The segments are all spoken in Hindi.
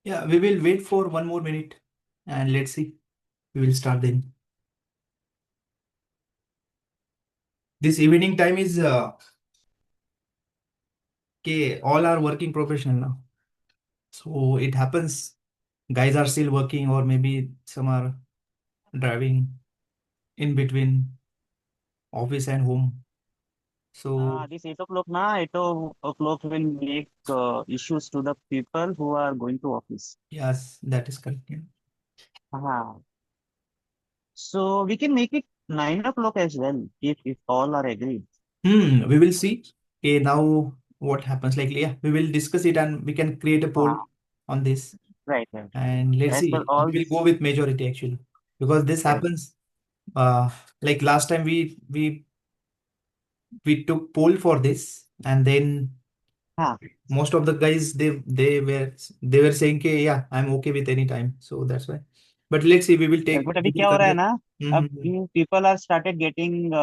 Yeah, we will wait for 1 more minute and let's see. We will start then. This evening time is okay, all are working professional now. So it happens guys are still working or maybe some are driving in between office and home. So This 8 o'clock now, 8 o'clock will make issues to the people who are going to office. yes, that is correct. Yeah. Uh, so we can make it 9 o'clock as well if all are agreed. We will see. Okay, now what happens? Like, yeah, we will discuss it and we can create a poll Uh, on this. right, right. And let's As per see. We all, will go with majority actually, because this right. happens. Like last time we took poll for this, and then हाँ, most of the guys they were saying, "Okay, yeah, I'm okay with any time." So that's why. But let's see. But We अभी will क्या हो रहा है conduct. ना, अब Mm-hmm. People are started getting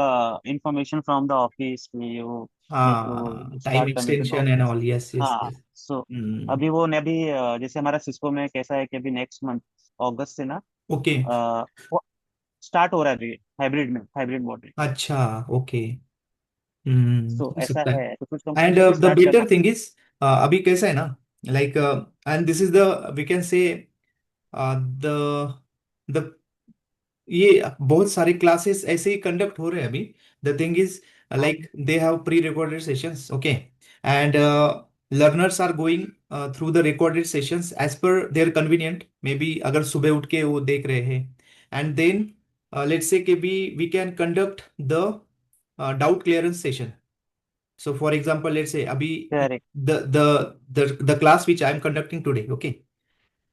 information from the office कि वो मेरे को Time स्टार्ट करने के बाद extension and office. all. Yes, yes, हाँ, yes. सो Mm. अभी वो ने अभी जैसे हमारा सिस्को में कैसा है कि अभी नेक्स्ट मंथ अगस्त से ना Okay. वो स्टार्ट हो रहा है अभी हाइब्रिड में, हाइब्रिड मॉडल। अच्छा. ओके. सो हो ऐसा सकता है. है तो कुछ एंड कंपनीज अभी द स्टार्ट कर बेटर रहे थिंग इज, अभी कैसा है ना, like and this is the we can say the the ये बहुत सारे क्लासेस ऐसे ही कंडक्ट हो रहे हैं अभी. द थिंग इज, हैं। Like they have pre recorded sessions. Okay. And learners are going through the recorded sessions as per their convenient. Maybe अगर सुबह उठ के वो देख रहे हैं, एंड देन लेट्स से कि we can conduct the doubt clearance session. So for example, let's say Abhi, correct. the class which I am conducting today, okay.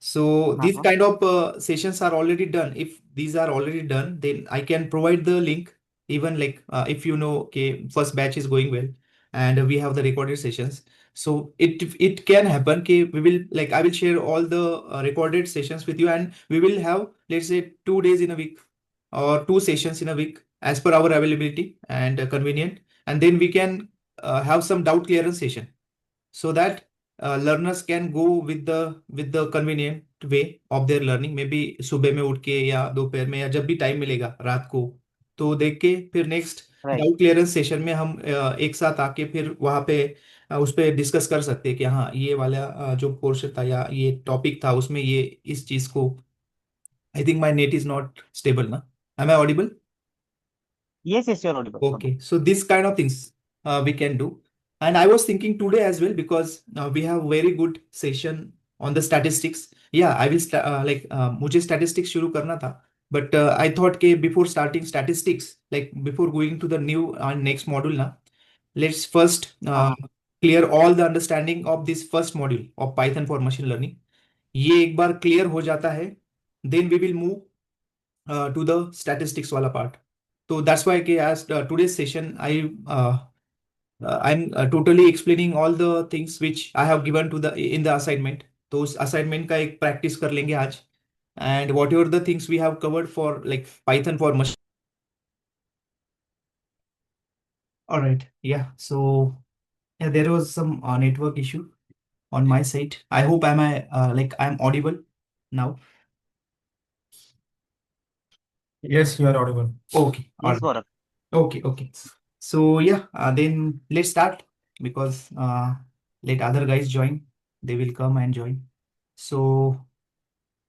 So हाँ these हाँ, kind of sessions are already done. If these are already done, then I can provide the link. Even like if you know, okay, first batch is going well, and we have the recorded sessions. So it can happen. Okay, we will like I will share all the recorded sessions with you, and we will have, let's say, 2 days in a week or 2 sessions in a week as per our availability and convenient. And then we can have some doubt clearance session, so that learners can go with the convenient way of their learning. Maybe सुबह में उठ के या दोपहर में या जब भी टाइम मिलेगा रात को, तो देख के फिर next right. Doubt clearance session में हम एक साथ आके फिर वहाँ पे उस पे डिस्कस कर सकते हैं कि हाँ, ये वाला जो पोर्शन था या ये टॉपिक था उसमें ये इस चीज को. I think my net is not stable ना. Am I audible? Yes yes, your audible. Okay, so this kind of things we can do. And I was thinking today as well, because we have very good session on the statistics. Yeah, I will like मुझे statistics शुरू करना था, but I thought कि before starting statistics, like before going to the new next module ना, let's first हाँ clear all the understanding of this first module of Python for machine learning. ये एक बार clear हो जाता है, then we will move to the statistics wala part. So that's why as today's session, I'm totally explaining all the things which I have given to the in the assignment. तो उस assignment का एक practice कर लेंगे आज. And whatever the things we have covered for like Python for machine. All right. Yeah. So yeah, there was some network issue on my side. I hope I'm audible now. Yes, you are audible. Okay. All yes right. Gaurav. Okay, okay. So yeah, then let's start, because let other guys join. They will come and join. So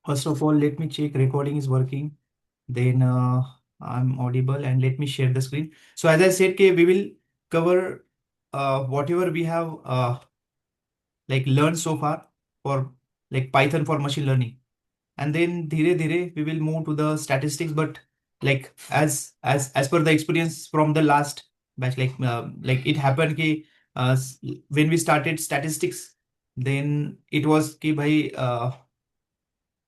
first of all, let me check recording is working. Then I'm audible, and let me share the screen. So as I said, okay, we will cover whatever we have like learned so far for like Python for machine learning. And then धीरे धीरे we will move to the statistics. But like as per the experience from the last batch, like it happened कि when we started statistics, then it was कि भाई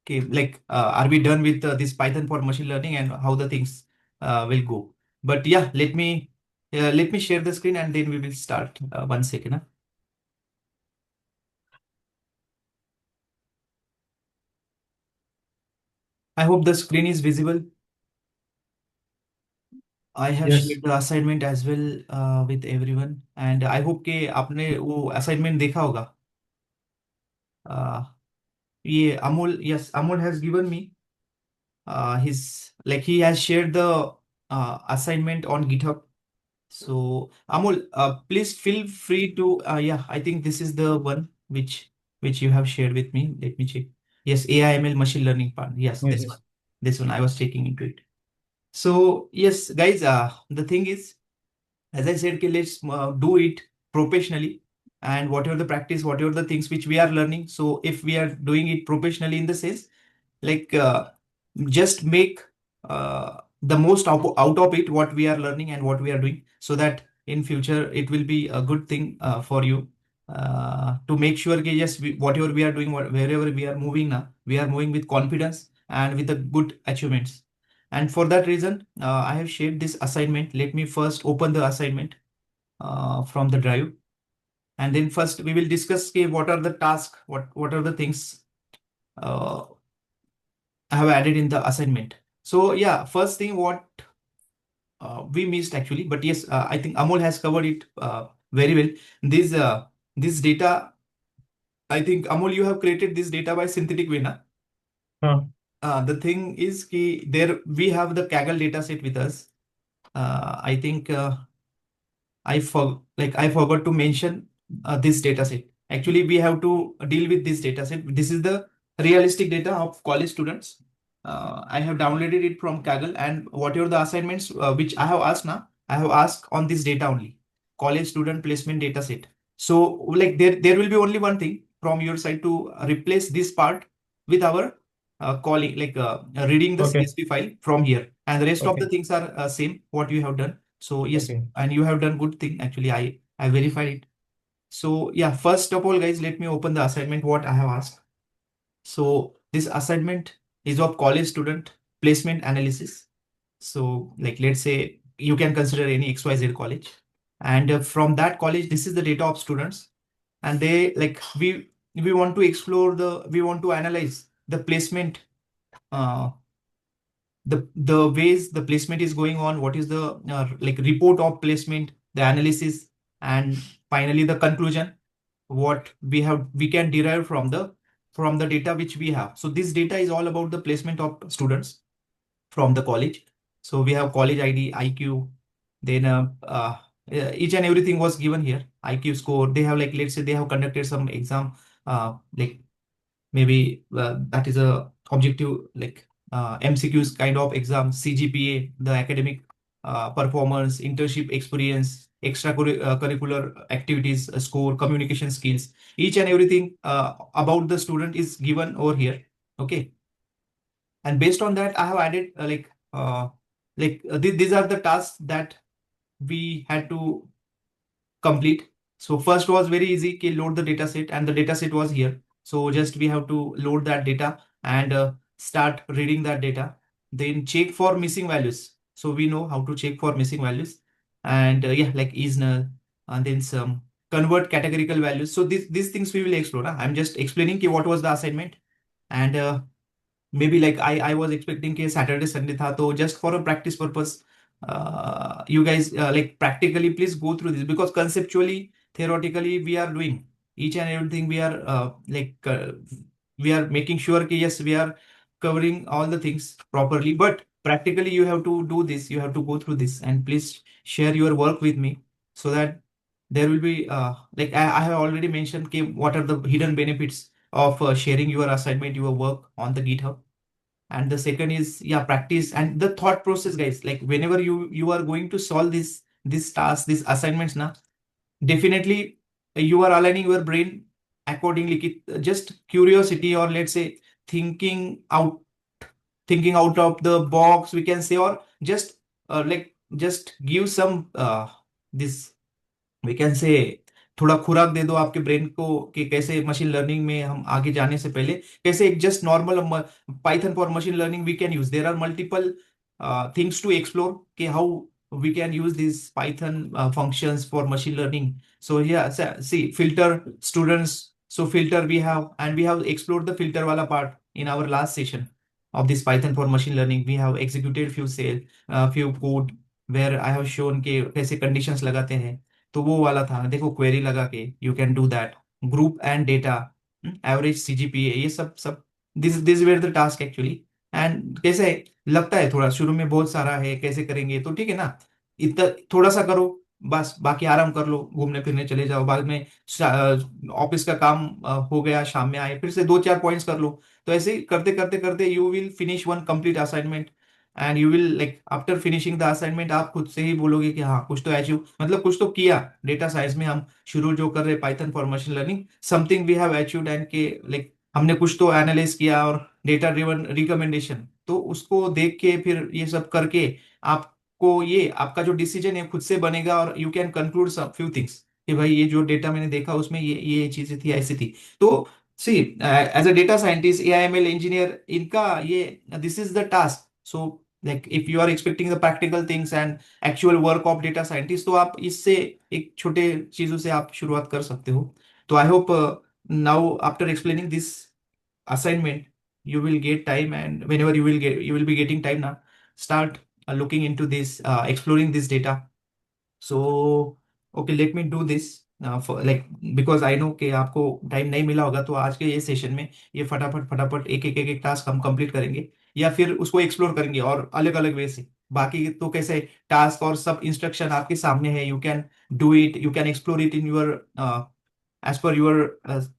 कि like are we done with this Python for machine learning and how the things will go. But yeah, let me share the screen and then we will start. 1 second, huh? I hope the screen is visible. I have Yes. shared the assignment as well with everyone, and I hope कि आपने वो assignment देखा होगा. ये Amol, yes, Amol has given me his, like, he has shared the assignment on GitHub. So Amol, please feel free to, yeah, I think this is the one which you have shared with me. Let me check. Yes, AI ML machine learning part. Yes, Yes, this one. yes. This one I was checking into it. So yes, guys, the thing is, as I said, okay, let's do it professionally, and whatever the practice, whatever the things which we are learning. So if we are doing it professionally in the sense, like, just make the most out of it, what we are learning and what we are doing, so that in future it will be a good thing for you, to make sure that yes, whatever we are doing, wherever we are moving now, we are moving with confidence and with the good achievements. And for that reason, I have shared this assignment. Let me first open the assignment from the drive, and then first we will discuss, okay, what are the tasks, what are the things uh, I have added in the assignment. So yeah, first thing what we missed actually, but yes, I think Amol has covered it very well. This data, I think Amol, you have created this data by synthetic way, na? Huh. The thing is, ki there we have the Kaggle data set with us. I think I forgot to mention this data set. Actually, we have to deal with this data set. This is the realistic data of college students. I have downloaded it from Kaggle, and whatever the assignments which I have asked now, I have asked on this data only. College student placement data set. So like there will be only one thing from your side to replace this part with our calling, like reading the Okay. CSV file from here, and the rest of the Okay. things are same what you have done. So yes, Okay. and you have done good thing. Actually, I verified it. So yeah, first of all, guys, let me open the assignment what I have asked. So this assignment is of college student placement analysis. So like, let's say you can consider any XYZ college, and from that college, this is the data of students, and they, like, we want to explore we want to analyze the placement, uh, the ways the placement is going on, what is the like report of placement, the analysis, and finally the conclusion, what we can derive from the data which we have. So this data is all about the placement of students from the college. So we have college ID, IQ, then each and everything was given here. IQ score, they have, like, let's say they have conducted some exam, like maybe that is a objective, like MCQs kind of exam, CGPA, the academic performance, internship experience, curricular activities score, communication skills, each and everything about the student is given over here. Okay, and based on that, I have added these are the tasks that we had to complete. So first was very easy, कि load the data set, and the data set was here. So just we have to load that data and start reading that data. Then check for missing values. So we know how to check for missing values. And yeah, like is null, and then some convert categorical values. So these things we will explore. Huh? I'm just explaining कि what was the assignment. And maybe like I was expecting कि Saturday Sunday था, तो just for a practice purpose, you guys like practically please go through this, because conceptually, theoretically we are doing each and everything. We are we are making sure कि yes, we are covering all the things properly, but practically you have to do this, you have to go through this, and please share your work with me, so that there will be like I have already mentioned कि what are the hidden benefits of sharing your assignment, your work on the GitHub. And the second is, yeah, practice and the thought process, guys. Like whenever you are going to solve this task, these assignments now, definitely you are aligning your brain accordingly. Just curiosity, or let's say thinking out thinking out of the box, we can say, or just like just give some this, we can say, थोड़ा खुराक दे दो आपके ब्रेन को कि कैसे मशीन लर्निंग में हम आगे जाने से पहले कैसे एक just normal Python for machine learning we can use, there are multiple things to explore कि how we can use these Python functions for machine learning. So yeah, see, filter students. So filter we have, and we have explored the filter wala part in our last session of this Python for machine learning. We have executed few code where I have shown कि कैसे conditions लगाते हैं. तो वो वाला था, देखो क्वेरी लगा के you can do that. Group and data, average CGPA, ये सब सब this this were the task actually. And कैसे है, लगता है थोड़ा शुरू में बहुत सारा है, कैसे करेंगे, तो ठीक है ना, इतना थोड़ा सा करो, बस बाकी आराम कर लो, घूमने फिरने चले जाओ, बाद में ऑफिस का काम हो गया, शाम में आए फिर से दो चार पॉइंट्स कर लो। तो ऐसे ही करते करते करते you will finish one complete assignment, and you will like after finishing the assignment आप खुद से ही बोलोगे कि हाँ कुछ तो अचीव, मतलब कुछ तो किया। डेटा साइंस में हम शुरू जो कर रहे Python for machine learning, something we have achieved, and के लाइक हमने कुछ तो एनालाइज किया, और डेटा ड्रिवन रिकमेंडेशन, तो उसको देख के फिर ये सब करके आपको ये आपका जो डिसीजन है खुद से बनेगा, और you can conclude some few things कि भाई ये जो डेटा मैंने देखा उसमें ये चीजें थी, ऐसी थी। तो see as a data scientist, AIML engineer, इनका ये this is the task. So like if you are expecting the practical things and actual work of data scientist, तो आप इससे एक छोटे चीजों से आप शुरुआत कर सकते हो। तो I hope now after explaining this assignment you will get time, and whenever you will be getting time now, start looking into this, exploring this data. So okay, let me do this for like, because I know कि आपको टाइम नहीं मिला होगा, तो आज के ये सेशन में ये फटाफट फटाफट एक टास्क हम कंप्लीट करेंगे, या फिर उसको एक्सप्लोर करेंगे और अलग अलग वे से। बाकी तो कैसे टास्क और सब इंस्ट्रक्शन आपके सामने है, you can do it, you can explore it in your as per your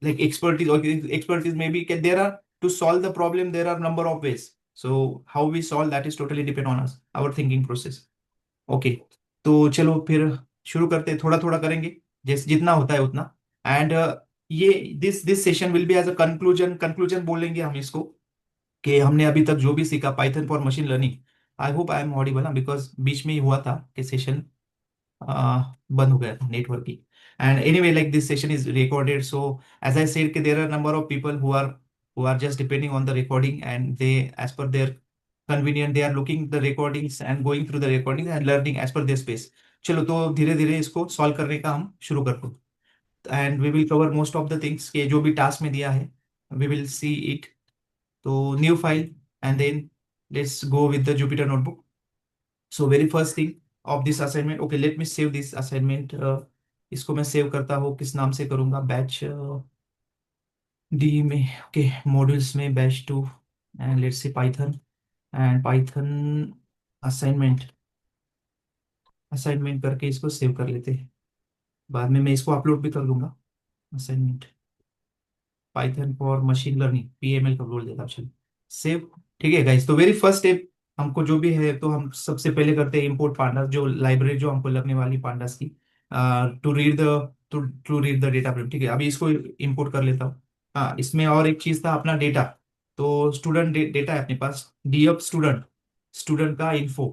like expertise, or expertise maybe there are, to solve the problem there are number of ways, so how we solve that is totally depend on us, our thinking process. Okay, तो चलो फिर शुरू करते हैं, थोड़ा थोड़ा करेंगे जैसे जितना होता है उतना। एंड ये this session will be as a conclusion, conclusion बोलेंगे हम इसको, कि हमने अभी तक जो भी सीखा Python for machine learning. I hope I am audible ना, बिकॉज बीच में ही हुआ था कि सेशन बंद हो गया था नेटवर्क की। And anyway like this session is recorded, so as I said कि there are number of people who are just depending on the recording, and they as per their convenient they are looking the recordings and going through the recordings and learning as per their space. चलो तो धीरे धीरे इसको सॉल्व करने का हम शुरू करते हैं, and we will cover most of the things के जो भी टास्क में दिया है, वी विल सी इट। तो new file, and then let's go with the Jupyter notebook. So very first thing of this assignment, okay let me save this assignment. इसको मैं सेव करता हूँ, किस नाम से करूंगा, बैच डी में, ओके मॉड्यूल्स में batch two, and let's say Python, and Python assignment, assignment करके इसको सेव कर लेते हैं, बाद में मैं इसको अपलोड भी कर दूंगा। Assignment Python for machine learning PML का बोल देता, चलो सेव। ठीक है गाइस, तो वेरी फर्स्ट स्टेप हमको जो भी है, तो हम सबसे पहले करते हैं इंपोर्ट पांडास, जो लाइब्रेरी जो हमको लगने वाली पांडास की, to read the to read the data frame. ठीक है, अभी इसको इंपोर्ट कर लेता हूँ। हाँ, इसमें और एक चीज था अपना डेटा, तो स्टूडेंट डेटा है अपने पास, डीएफ स्टूडेंट, स्टूडेंट का इन्फो।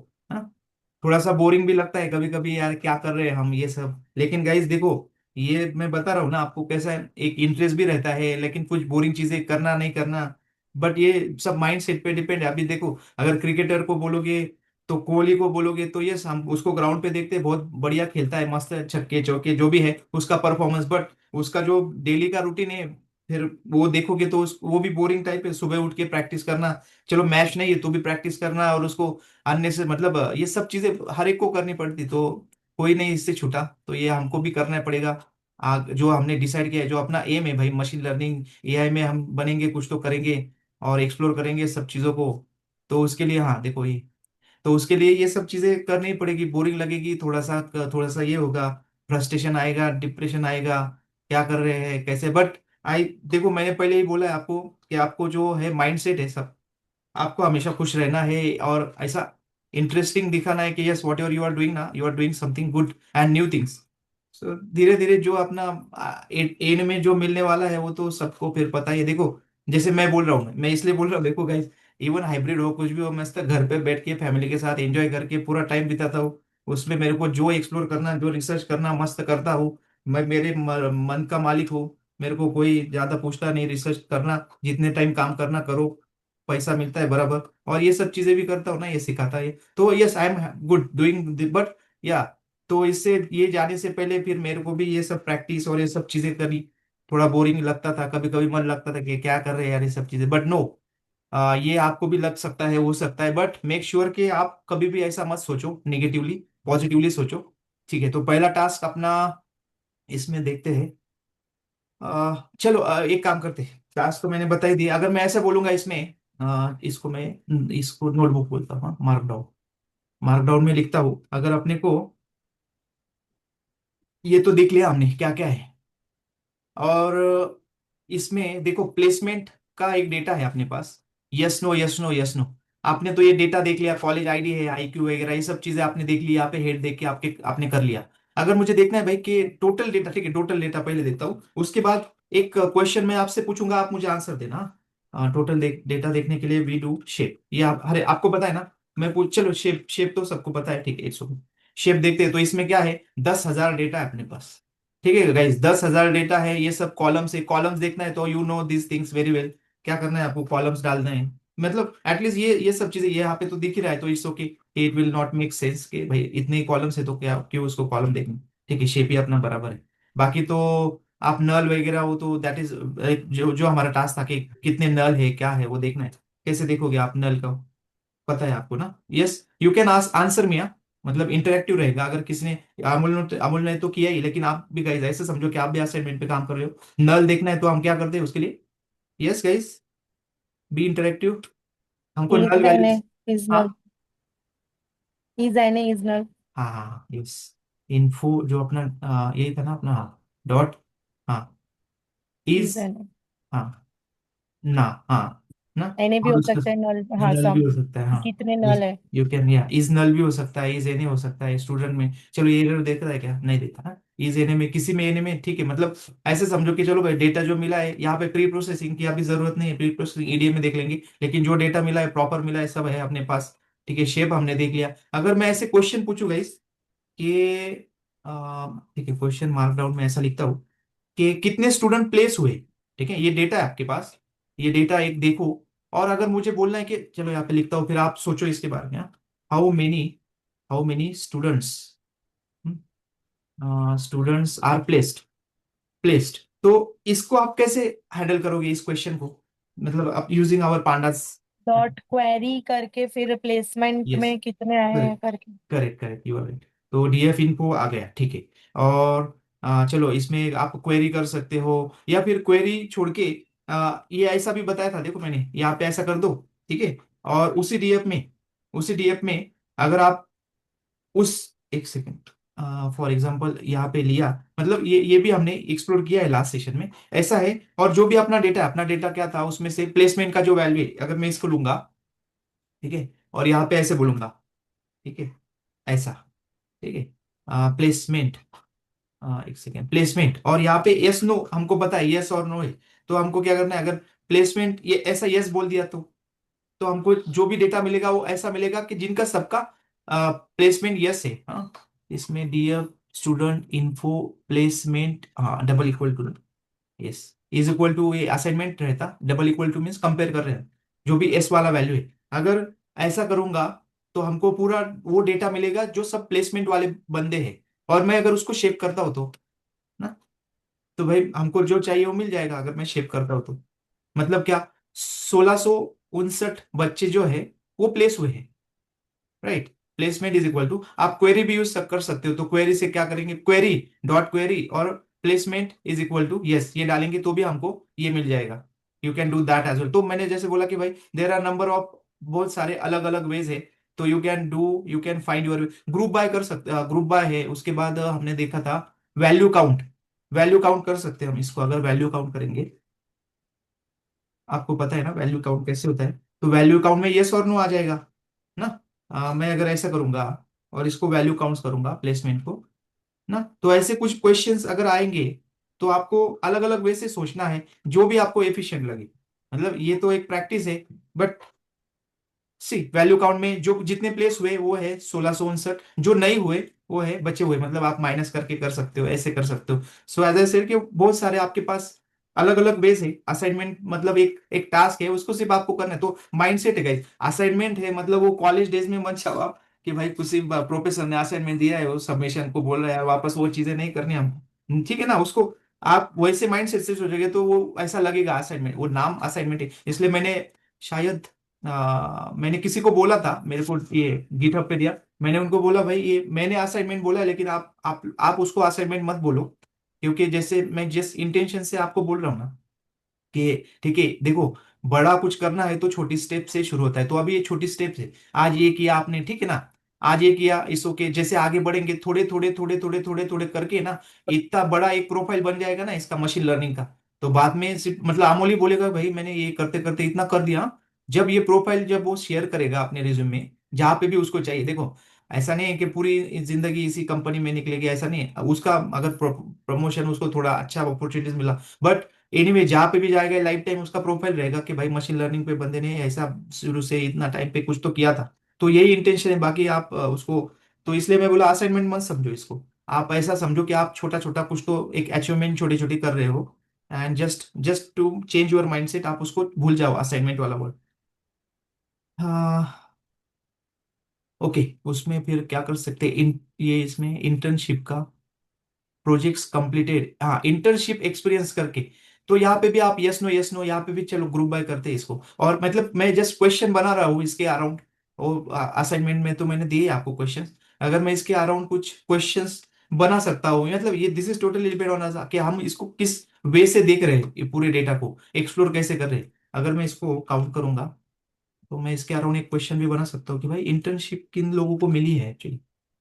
थोड़ा सा बोरिंग भी लगता है कभी कभी यार, क्या कर रहे हैं हम ये सब, लेकिन गाइस देखो, ये मैं बता रहा हूँ ना आपको, कैसा है, एक इंटरेस्ट भी रहता है, लेकिन कुछ बोरिंग चीजें करना नहीं करना, बट ये सब माइंड सेट पे डिपेंड है। अभी देखो, अगर क्रिकेटर को बोलोगे, तो कोहली को बोलोगे, तो ये हम उसको ग्राउंड पे देखते हैं, बहुत बढ़िया खेलता है, मस्त छक्के चौके जो भी है उसका परफॉर्मेंस, बट उसका जो डेली का रूटीन है, फिर वो देखोगे तो वो भी बोरिंग टाइप है, सुबह उठ के प्रैक्टिस करना, चलो मैच नहीं है तो भी प्रैक्टिस करना, और उसको अन्य से मतलब ये सब चीजें हर एक को करनी पड़ती, तो कोई नहीं इससे छूटा, तो ये हमको भी करना पड़ेगा। जो हमने डिसाइड किया है, जो अपना एम है भाई, मशीन लर्निंग एआई में हम बनेंगे, कुछ तो करेंगे और एक्सप्लोर करेंगे सब चीजों को। तो उसके लिए हाँ देखो ये, तो उसके लिए ये सब चीजें करनी पड़ेगी, बोरिंग लगेगी, थोड़ा सा ये होगा, फ्रस्ट्रेशन आएगा, डिप्रेशन आएगा, क्या कर रहे हैं कैसे, बट आई देखो मैंने पहले ही बोला है आपको कि आपको जो है माइंडसेट है सब, आपको हमेशा खुश रहना है, और ऐसा इंटरेस्टिंग दिखाना है कि yes whatever you are doing ना, you are doing something good and new things. So धीरे धीरे जो अपना एंड में जो मिलने वाला है वो तो सबको फिर पता ही है। देखो जैसे मैं बोल रहा हूँ, मैं इसलिए बोल रहा हूँ, देखो गाइस, इवन हाइब्रिड हो कुछ भी हो, मैं तो घर पे बैठ के फैमिली के साथ एंजॉय करके पूरा टाइम बिताता हूँ, उसमें मेरे को जो एक्सप्लोर करना, जो रिसर्च करना मस्त करता हूँ। मैं मेरे मन का मालिक हूँ, मेरे को कोई ज्यादा पूछता नहीं, रिसर्च करना जितने टाइम काम करना करो, पैसा मिलता है बराबर, और ये सब चीजें भी करता हूँ ना, ये सिखाता है। तो yes I am good doing, but या, तो इससे ये जाने से पहले फिर मेरे को भी ये सब प्रैक्टिस और ये सब चीजें करी, थोड़ा बोरिंग लगता था, कभी कभी मन लगता था कि क्या कर रहे हैं यार ये सब चीजें, बट नो, ये आपको भी लग सकता है, हो सकता है, बट मेक श्योर कि आप कभी भी ऐसा मत सोचो निगेटिवली, पॉजिटिवली सोचो। ठीक है, तो पहला टास्क अपना इसमें देखते हैं। चलो एक काम करते हैं, टास्क तो मैंने बता ही दिया। अगर मैं ऐसे बोलूंगा इसमें इसको मैं इसको नोटबुक बोलता हूँ, मार्कडाउन। मार्कडाउन में लिखता हूँ, अगर अपने को ये तो देख लिया हमने क्या क्या है। और इसमें देखो प्लेसमेंट का एक डेटा है अपने पास, yes no yes no yes no. आपने तो ये डेटा देख लिया, कॉलेज आईडी है, आईक्यू वगैरह ये सब चीजें आपने देख ली, यहाँ पे हेड देख के आपके आपने कर लिया। अगर मुझे देखना है भाई कि टोटल डेटा, ठीक है टोटल डेटा पहले देखता हूँ, उसके बाद एक क्वेश्चन मैं आपसे पूछूंगा, आप मुझे आंसर देना। टोटल डेटा देखने के लिए वी डू शेप, ये आप अरे आपको पता है ना। मैं पूछ चलो शेप, शेप तो सबको पता है, ठीक है इट्स ओके। शेप देखते हैं, तो इसमें क्या है, 10,000 डेटा है अपने पास। ठीक है गाइस, 10,000 डेटा है, ये सब कॉलम्स है। कॉलम्स देखना है तो you know this things very well. क्या करना है आपको, कॉलम्स डालना है। मतलब एटलीस्ट ये सब चीजें ये यहाँ पे तो दिख ही रहा है, तो it's okay. It will not make sense कि भाई इतने ही कॉलम्स है तो क्या क्यों उसको कॉलम देखना। ठीक है, शेप ही अपना बराबर है। बाकी तो आप नल वगैरह हो तो दैट इज जो जो हमारा टास्क था कि कितने नल है क्या है वो देखना है। कैसे देखोगे आप नल का, पता है आपको ना। Yes you can ask answer me. मतलब इंटरेक्टिव रहेगा। अगर किसी ने, अमूल ने तो किया ही, लेकिन आप भी गाइस ऐसे समझो कि आप भी असाइनमेंट पे काम कर रहे हो, नल देखना है तो हम क्या करते हैं उसके लिए। Yes guys, be interactive. हमको null is values. an is हाँ null is an is null हाँ हाँ यस। इन्फो जो अपना यही था ना अपना, हाँ डॉट, हाँ is इज, an हाँ ना, हाँ ना। एने भी और हो उसका सकता है null, हाँ नल भी सम हो सकता है, कि हाँ। कितने null है। यू कैन, या इज नल भी हो सकता है, इज एने हो सकता है स्टूडेंट में। चलो ये एरर देख रहा है क्या, नहीं देखा ना। इज एने में, किसी में एने में, ठीक है। मतलब ऐसे समझो कि चलो भाई डेटा जो मिला है यहाँ पे, प्री प्रोसेसिंग की अभी जरूरत नहीं है, प्री प्रोसेसिंग ईडीएम में देख लेंगे। लेकिन जो डेटा मिला है प्रॉपर मिला है, सब है अपने पास। ठीक है, शेप हमने देख लिया। अगर मैं ऐसे क्वेश्चन पूछूंगा इस कि ठीक है, क्वेश्चन मार्कडाउन में ऐसा लिखता हूँ कि कितने स्टूडेंट प्लेस हुए। ठीक है, ये डेटा है आपके पास, ये डेटा एक देखो। और अगर मुझे बोलना है कि चलो यहाँ पे लिखता हूँ, फिर आप सोचो इसके बारे में। How many students, students are placed. तो इसको आप कैसे हैंडल करोगे इस क्वेश्चन को, मतलब आप using our pandas. Dot query करके फिर प्लेसमेंट यस, में कितने आए हैं करके। Correct correct, you are right. तो डीएफ इनको आ गया, ठीक है। और चलो इसमें आप क्वेरी कर सकते हो, या फिर क्वेरी छोड़ के ये ऐसा भी बताया था, देखो मैंने यहाँ पे ऐसा कर दो। ठीक है, और उसी डीएफ में अगर आप उस, एक सेकेंड, फॉर एग्जांपल यहाँ पे लिया, मतलब ये भी हमने एक्सप्लोर किया है लास्ट सेशन में, ऐसा है। और जो भी अपना डेटा क्या था उसमें से प्लेसमेंट का जो वैल्यू है, अगर मैं इसको लूंगा, ठीक है, और यहाँ पे ऐसे बोलूंगा, ठीक है, ऐसा, ठीक है, प्लेसमेंट, एक सेकेंड, प्लेसमेंट, और यहाँ पे यस नो हमको पता है, यस और नो है। तो हमको क्या करना है, अगर प्लेसमेंट ये ऐसा यस बोल दिया तो हमको जो भी डेटा मिलेगा वो ऐसा मिलेगा कि जिनका सबका प्लेसमेंट यस है। हाँ, इसमें डियर स्टूडेंट इन्फो प्लेसमेंट, हाँ double equal to, yes is equal to, ये असाइनमेंट रहता, double equal to means compare कर रहे हैं जो भी एस वाला वैल्यू है। अगर ऐसा करूंगा तो हमको पूरा वो डेटा मिलेगा जो सब प्लेसमेंट वाले बंदे हैं। और मैं अगर उसको शेप करता हूँ तो ना, तो भाई हमको जो चाहिए वो मिल जाएगा अगर मैं शेप करता हूँ तो। मतलब क्या, 1659 बच्चे जो है वो प्लेस हुए हैं, right. Placement is equal to, आप क्वेरी भी यूज कर सकते हो, तो क्वेरी से क्या करेंगे, क्वेरी डॉट क्वेरी और placement is equal to yes, ये डालेंगे तो भी हमको ये मिल जाएगा। You can do that as well. तो मैंने जैसे बोला कि भाई देर आर नंबर ऑफ, बहुत सारे अलग अलग वेज है। तो you can find your, group by कर सकते, ग्रुप बाय है। उसके बाद हमने देखा था वैल्यू काउंट कर सकते हैं हम इसको। अगर वैल्यू काउंट करेंगे, आपको पता है ना वैल्यू काउंट कैसे होता है, तो वैल्यू काउंट में यस और नो आ जाएगा ना। मैं अगर ऐसा करूंगा और इसको वैल्यू काउंट करूंगा प्लेसमेंट को ना, तो ऐसे कुछ क्वेश्चंस अगर आएंगे तो आपको अलग अलग वे से सोचना है, जो भी आपको एफिशिएंट लगे। मतलब ये तो एक प्रैक्टिस है, बट सी वैल्यू काउंट में जो जितने प्लेस हुए वो है 1659, जो नहीं हुए वो है बचे हुए। मतलब आप माइनस करके कर सकते हो, ऐसे कर सकते हो। सो एज आई सेड कि बहुत सारे आपके पास अलग अलग बेस है। असाइनमेंट मतलब एक एक टास्क है, उसको सिर्फ आपको करना है। तो माइंडसेट है गाइस, असाइनमेंट है मतलब वो कॉलेज डेज में मत जाओ आप कि भाई किसी प्रोफेसर ने असाइनमेंट दिया है, वो सबमिशन को बोल रहा है वापस, वो चीजें नहीं करनी हमको, ठीक है ना। उसको आप वैसे माइंडसेट से सोचोगे तो वो ऐसा लगेगा असाइनमेंट, वो नाम असाइनमेंट है। इसलिए मैंने शायद मैंने किसी को बोला था, मेरे को ये गिटहब पे दिया, मैंने उनको बोला भाई ये मैंने असाइनमेंट बोला है, लेकिन आप उसको असाइनमेंट मत बोलो। क्योंकि जैसे मैं जिस इंटेंशन से आपको बोल रहा हूँ ना कि ठीक है देखो, बड़ा कुछ करना है तो छोटी स्टेप से शुरू होता है। तो अभी ये छोटी स्टेप है, आज ये किया आपने, ठीक है ना, आज ये किया, इसो के जैसे आगे बढ़ेंगे थोड़े थोड़े थोड़े थोड़े थोड़े थोड़े करके ना, इतना बड़ा एक प्रोफाइल बन जाएगा ना इसका मशीन लर्निंग का। तो बाद में सिर्फ मतलब अमोल ही बोलेगा भाई मैंने ये करते करते इतना कर दिया। जब ये प्रोफाइल जब वो शेयर करेगा अपने रिज्यूम में जहां पे भी उसको चाहिए, देखो ऐसा नहीं है कि पूरी जिंदगी इसी कंपनी में निकलेगी, ऐसा नहीं है। उसका अगर प्रमोशन उसको थोड़ा अच्छा अपॉर्चुनिटीज मिला, बट एनीवे जहाँ पे भी जाएगा लाइफ टाइम उसका प्रोफाइल रहेगा कि भाई मशीन लर्निंग पे बंदे ने ऐसा शुरू से इतना टाइम पे कुछ तो किया था। तो यही इंटेंशन है, बाकी आप उसको, तो इसलिए मैं बोला असाइनमेंट मत समझो इसको। आप ऐसा समझो कि आप छोटा छोटा कुछ तो एक अचीवमेंट छोटी छोटी कर रहे हो, and just just to change your mindset आप उसको भूल जाओ असाइनमेंट वाला वर्ड। हाँ, ओके। उसमें फिर क्या कर सकते हैं, ये इसमें इंटर्नशिप का प्रोजेक्ट्स कंप्लीटेड, हाँ इंटर्नशिप एक्सपीरियंस करके। तो यहाँ पे भी आप यस नो यहाँ पे भी चलो ग्रुप बाय करते हैं इसको। और मतलब मैं जस्ट क्वेश्चन बना रहा हूँ इसके अराउंड, और असाइनमेंट में तो मैंने दिए आपको क्वेश्चन। अगर मैं इसके अराउंड कुछ क्वेश्चंस बना सकता हूँ, मतलब ये this is totally depend on us कि हम इसको किस वे से देख रहे हैं, ये पूरे डेटा को एक्सप्लोर कैसे कर रहे हैं। अगर मैं इसको काउंट करूंगा तो मैं इसके अराउंड एक क्वेश्चन भी बना सकता हूँ कि भाई इंटर्नशिप किन लोगों को मिली है एक्चुअली,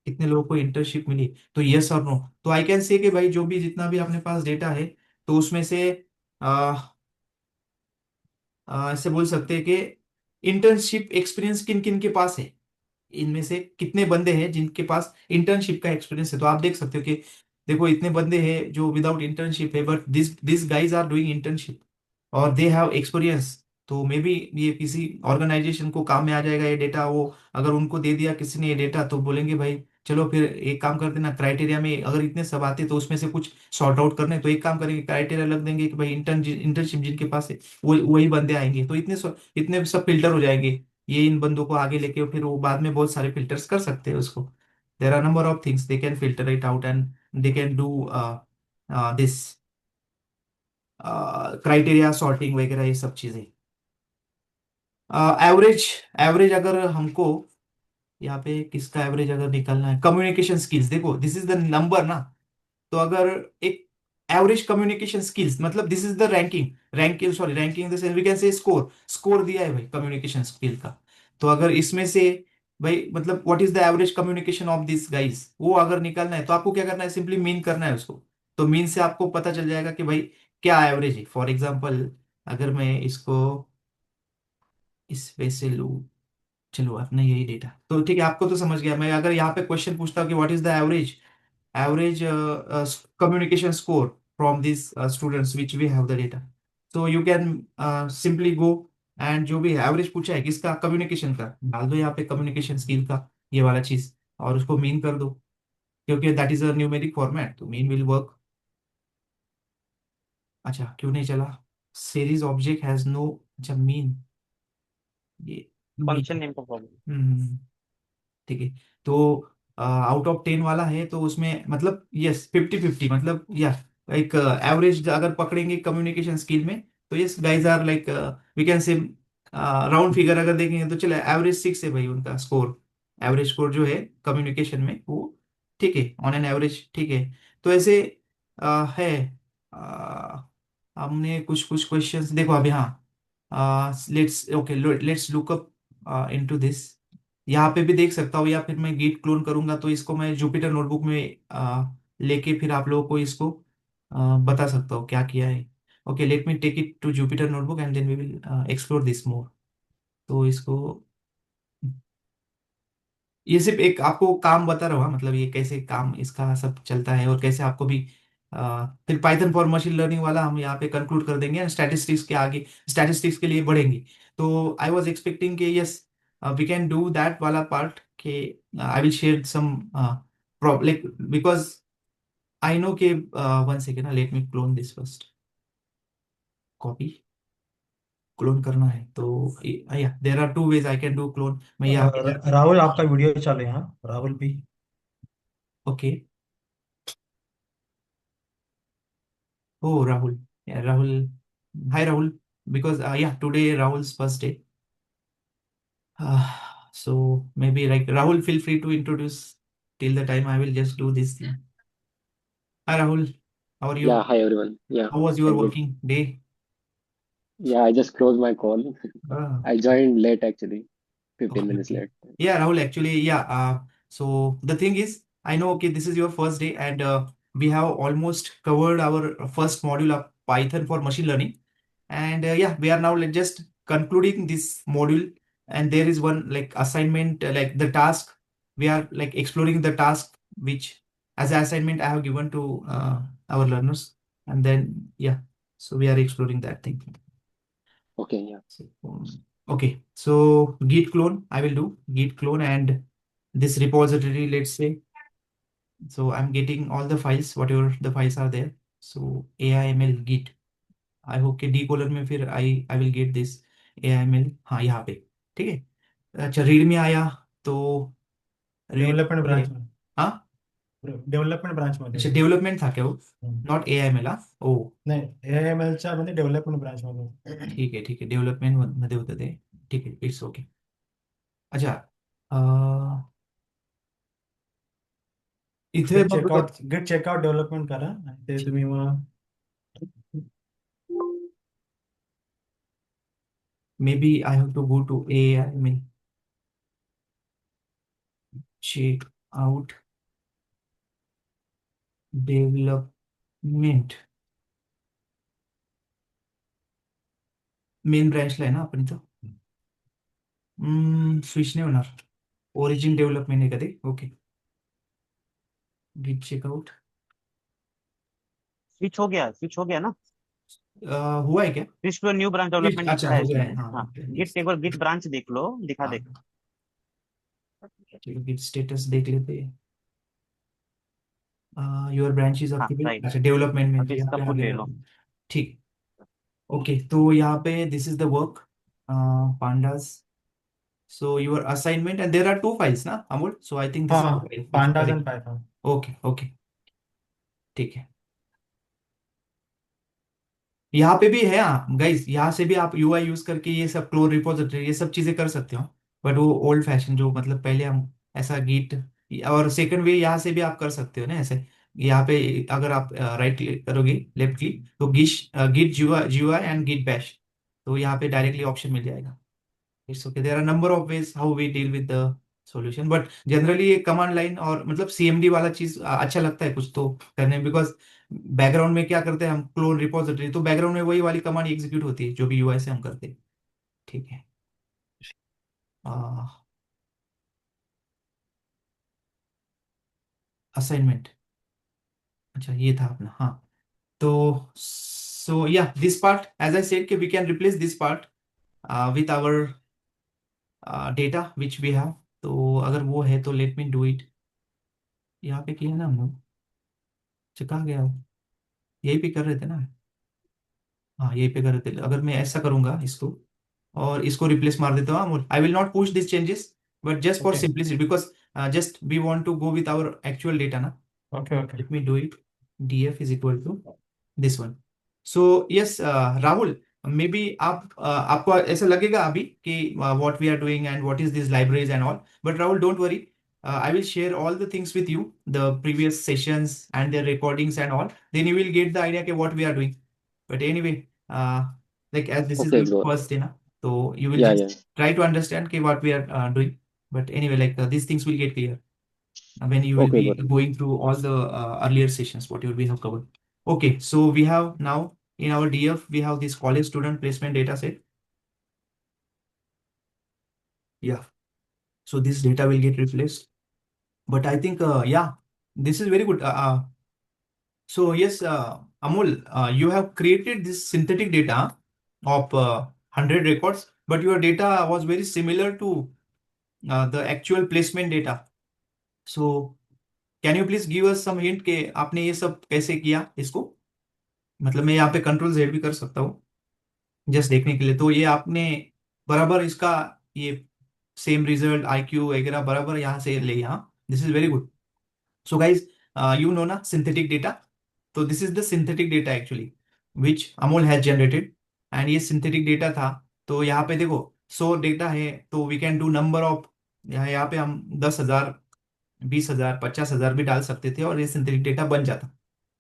कितने लोगों को इंटर्नशिप मिली। तो यस और नो, तो आई कैन से कि भाई जो भी जितना भी अपने पास डेटा है, तो उसमें से आ, ऐसे बोल सकते हैं कि इंटर्नशिप एक्सपीरियंस किन किन के पास है, इनमें से कितने बंदे हैं जिनके पास इंटर्नशिप का एक्सपीरियंस है। तो आप देख सकते हो कि देखो इतने बंदे हैं जो विदाउट इंटर्नशिप है, but this guys are doing internship और दे हैव एक्सपीरियंस। तो मे बी ये किसी ऑर्गेनाइजेशन को काम में आ जाएगा ये डेटा। वो अगर उनको दे दिया किसी ने ये डेटा तो बोलेंगे भाई चलो फिर एक काम करते ना, क्राइटेरिया में अगर इतने सब आते तो उसमें से कुछ सॉर्ट आउट करने, तो एक काम करेंगे क्राइटेरिया लग देंगे कि भाई इंटर्नशिप जिनके पास है वो वही बंदे आएंगे। तो इतने सब फिल्टर हो जाएंगे, ये इन बंदों को आगे लेके फिर वो बाद में बहुत सारे फिल्टर्स कर सकते हैं उसको। There are number of things they can filter it out, and they can do this criteria sorting वगैरह ये सब चीजें। एवरेज, एवरेज अगर हमको यहाँ पे किसका एवरेज अगर निकालना है, कम्युनिकेशन स्किल्स, देखो दिस इज द नंबर ना। तो अगर एक एवरेज कम्युनिकेशन स्किल्स मतलब this is the ranking, ranking sorry ranking the we can say score, score दिया है भाई कम्युनिकेशन स्किल का। तो अगर इसमें से भाई मतलब what is the average communication of this guys, वो अगर निकालना है तो आपको क्या करना है, सिंपली मीन करना है उसको। तो मीन से आपको पता चल जाएगा कि भाई क्या एवरेज है। फॉर एग्जाम्पल अगर मैं इसको इस वे से लूँ, चलो आपने यही डेटा तो ठीक है, आपको तो समझ गया। मैं अगर यहाँ पे क्वेश्चन पूछता हूँ कि what is the average, average communication score from these students which we have the data, so you can simply go and जो भी एवरेज पूछा है किसका, कम्युनिकेशन का, डाल दो यहाँ पे कम्युनिकेशन स्किल का ये वाला चीज, और उसको मीन कर दो क्योंकि that is a numeric format, तो मीन विल वर्क। अच्छा क्यों नहीं चला, सीरीज ऑब्जेक्ट हैज नो, अच्छा मीन, ये फंक्शन मीन, नेम का प्रॉब्लम। ठीक है। तो आउट ऑफ 10 वाला है तो उसमें मतलब यस 50-50 मतलब या एक एवरेज अगर पकड़ेंगे कम्युनिकेशन स्किल में, तो yes guys are like we can say round figure अगर देखेंगे तो चले एवरेज 6 है भाई उनका स्कोर। एवरेज स्कोर जो है कम्युनिकेशन में वो ठीक है, ऑन एन एवरेज ठीक है। तो ऐसे है। अ, हमने कुछ कुछ क्वेश्चंस देखो अभी, हाँ let's okay let's look up into this. यहाँ पे भी देख सकता हूँ, या फिर मैं गिट क्लोन करूंगा तो इसको मैं जुपिटर नोटबुक में लेके फिर आप लोगों को इसको बता सकता हूँ क्या किया है। Okay let me take it to Jupiter notebook and then we will explore this more. तो इसको, ये सिर्फ एक आपको काम बता रहा हूँ, मतलब ये कैसे काम इसका सब चलता है और कैसे आपको भी फिर पाइथन फॉर मशीन लर्निंग वाला हम यहाँ पे कंक्लूड कर देंगे एंड स्टैटिस्टिक्स के आगे, स्टैटिस्टिक्स के लिए बढ़ेंगे। तो आई वाज एक्सपेक्टिंग कि yes we can do that वाला पार्ट के I will share some like because I know के वन सेकेंड ना, let me clone this first, copy clone करना है तो या there are 2 ways I can do clone. मैं यहाँ पे राहुल आपका वीडियो चले हाँ, राहुल भी। Okay, oh Rahul, yeah Rahul, hi Rahul, because yeah today Rahul's first day. So maybe like Rahul, feel free to introduce till the time I will just do this thing. Hi Rahul. How are Yeah, you? hi everyone. Yeah, How was your I'm good. working day? Yeah, I just closed my call. Ah, I joined late actually, 15 okay, minutes okay. late. Yeah, Rahul, actually, yeah. So the thing is, I know, okay, this is your first day, and we have almost covered our first module of Python for machine learning. And yeah, we are now just concluding this module. And there is one like assignment, like the task. We are like exploring the task which, as an assignment, I have given to our learners. And then, yeah, so we are exploring that thing. Okay, yeah. So, okay, so git clone, I will do git clone and this repository, let's say. So I'm getting all the files, whatever the files are there. So AIML git. I hope कि डी कॉलर में फिर I will get this AIML, हाँ यहाँ पे, ठीक है। अच्छा, रीड में आया तो रीड डेवलपमेंट ब्रांच में, हाँ, डेव्हलपमेंट ब्रांच मध्ये अच्छा डेवलपमेंट था क्या वो, हम्म. नॉट AIML, हाँ ओ नाही, AML च्या मध्ये डेव्हलपमेंट ब्रांच मध्ये. ठीक आहे डेव्हलपमेंट मध्ये होतं ते, ठीक आहे, इट्स ओके। अच्छा, इथे गिट मग चेकआउट डेव्हलपमेंट करा आणि ते तुम्ही मग maybe I have to go to AIML check out development main ब्रँचला आहे ना आपण इथं, स्विच नाही होणार, ओरिजिन डेव्हलपमेंट आहे का ते, ओके गिट चेकआउट स्विच हो गया ना। हुआ है क्या, switch to new branch development अच्छा दिखता है हो गया है, इसमें। हाँ हाँ, okay, गिट एक बार गिट ब्रांच देख लो, दिखा हाँ देगा। चलो गिट स्टेटस देख लेते हैं। योर ब्रांच इज हाँ एक्टिवेट, राइट, अच्छा डेवलपमेंट में अब तो यहाँ इसका पे आ पुल ले गया, लो। ठीक, ओके तो यहाँ पे this is the work pandas. So your assignment, and there are two files ना Amol, so I think this is the हाँ, file which we are pandas getting. And Python. Okay, okay, ठीक है। यहाँ पे भी है, हाँ गाइस, यहाँ से भी आप UI यूज करके ये सब क्लोन रिपोजिटरी ये सब चीजें कर सकते हो, बट वो ओल्ड फैशन जो मतलब पहले हम ऐसा गिट, और सेकंड वे यहाँ से भी आप कर सकते हो ना ऐसे, यहाँ पे अगर आप राइट क्लिक करोगे, लेफ्ट क्लिक, तो git GUI and git bash, तो यहाँ पे डायरेक्टली ऑप्शन मिल जाएगा। It's okay, there are number of ways how we deal with the solution, but generally ये कमांड लाइन और मतलब CMD वाला चीज अच्छा लगता है कुछ तो करने, बिकॉज बैकग्राउंड में क्या करते हैं हम, क्लोन रिपोजिटरी, तो बैकग्राउंड में वही वाली कमांड एग्जीक्यूट होती है जो भी UI से हम करते हैं, ठीक है। असाइनमेंट, अच्छा ये था अपना, हाँ, तो so yeah this part as I said कि we can replace this part with our data which we have, तो अगर वो है तो लेट मी डू इट, यहाँ पे किया ना हम लोग, अच्छा, कहाँ गया वो, यही पे कर रहे थे ना, हाँ यही पे कर रहे थे, अगर मैं ऐसा करूंगा इसको और इसको रिप्लेस मार देता हूँ, I will not push this changes, but just for okay simplicity, because just we want to go with our actual data ना, okay okay. let me do it, df is equal to this one, so yes, Rahul, maybe आप आपको ऐसा लगेगा अभी कि what we are doing and what is these libraries and all, but Rahul, don't worry, I will share all the things with you, the previous sessions and their recordings and all, then you will get the idea कि what we are doing, but anyway, like as this is Okay, your bro. first day ना, so you will Yeah, just yeah. try to understand कि what we are doing, but anyway, like these things will get clear when you will Okay, be bro. going through all the earlier sessions, what you will have covered. Okay, so we have now in our DF, we have this college student placement data set. Yeah, so this data will get replaced. But I think, yeah, this is very good. So yes, Amol, you have created this synthetic data of 100 records, but your data was very similar to the actual placement data. So can you please give us some hint कि आपने ये सब कैसे किया इसको, मतलब मैं यहाँ पे कंट्रोल Z भी कर सकता हूँ जस्ट देखने के लिए, तो ये आपने बराबर इसका ये सेम रिजल्ट IQ वगैरह बराबर यहाँ से ले, यहाँ this is very good. So guys, you know ना सिंथेटिक डेटा, तो this is the synthetic data actually which Amol has generated, and ये सिंथेटिक डेटा था, तो यहाँ पे देखो 100 डेटा है, तो we can do number of, यहाँ पे हम 10,000 20,000 50,000 भी डाल सकते थे और ये सिंथेटिक डेटा बन जाता,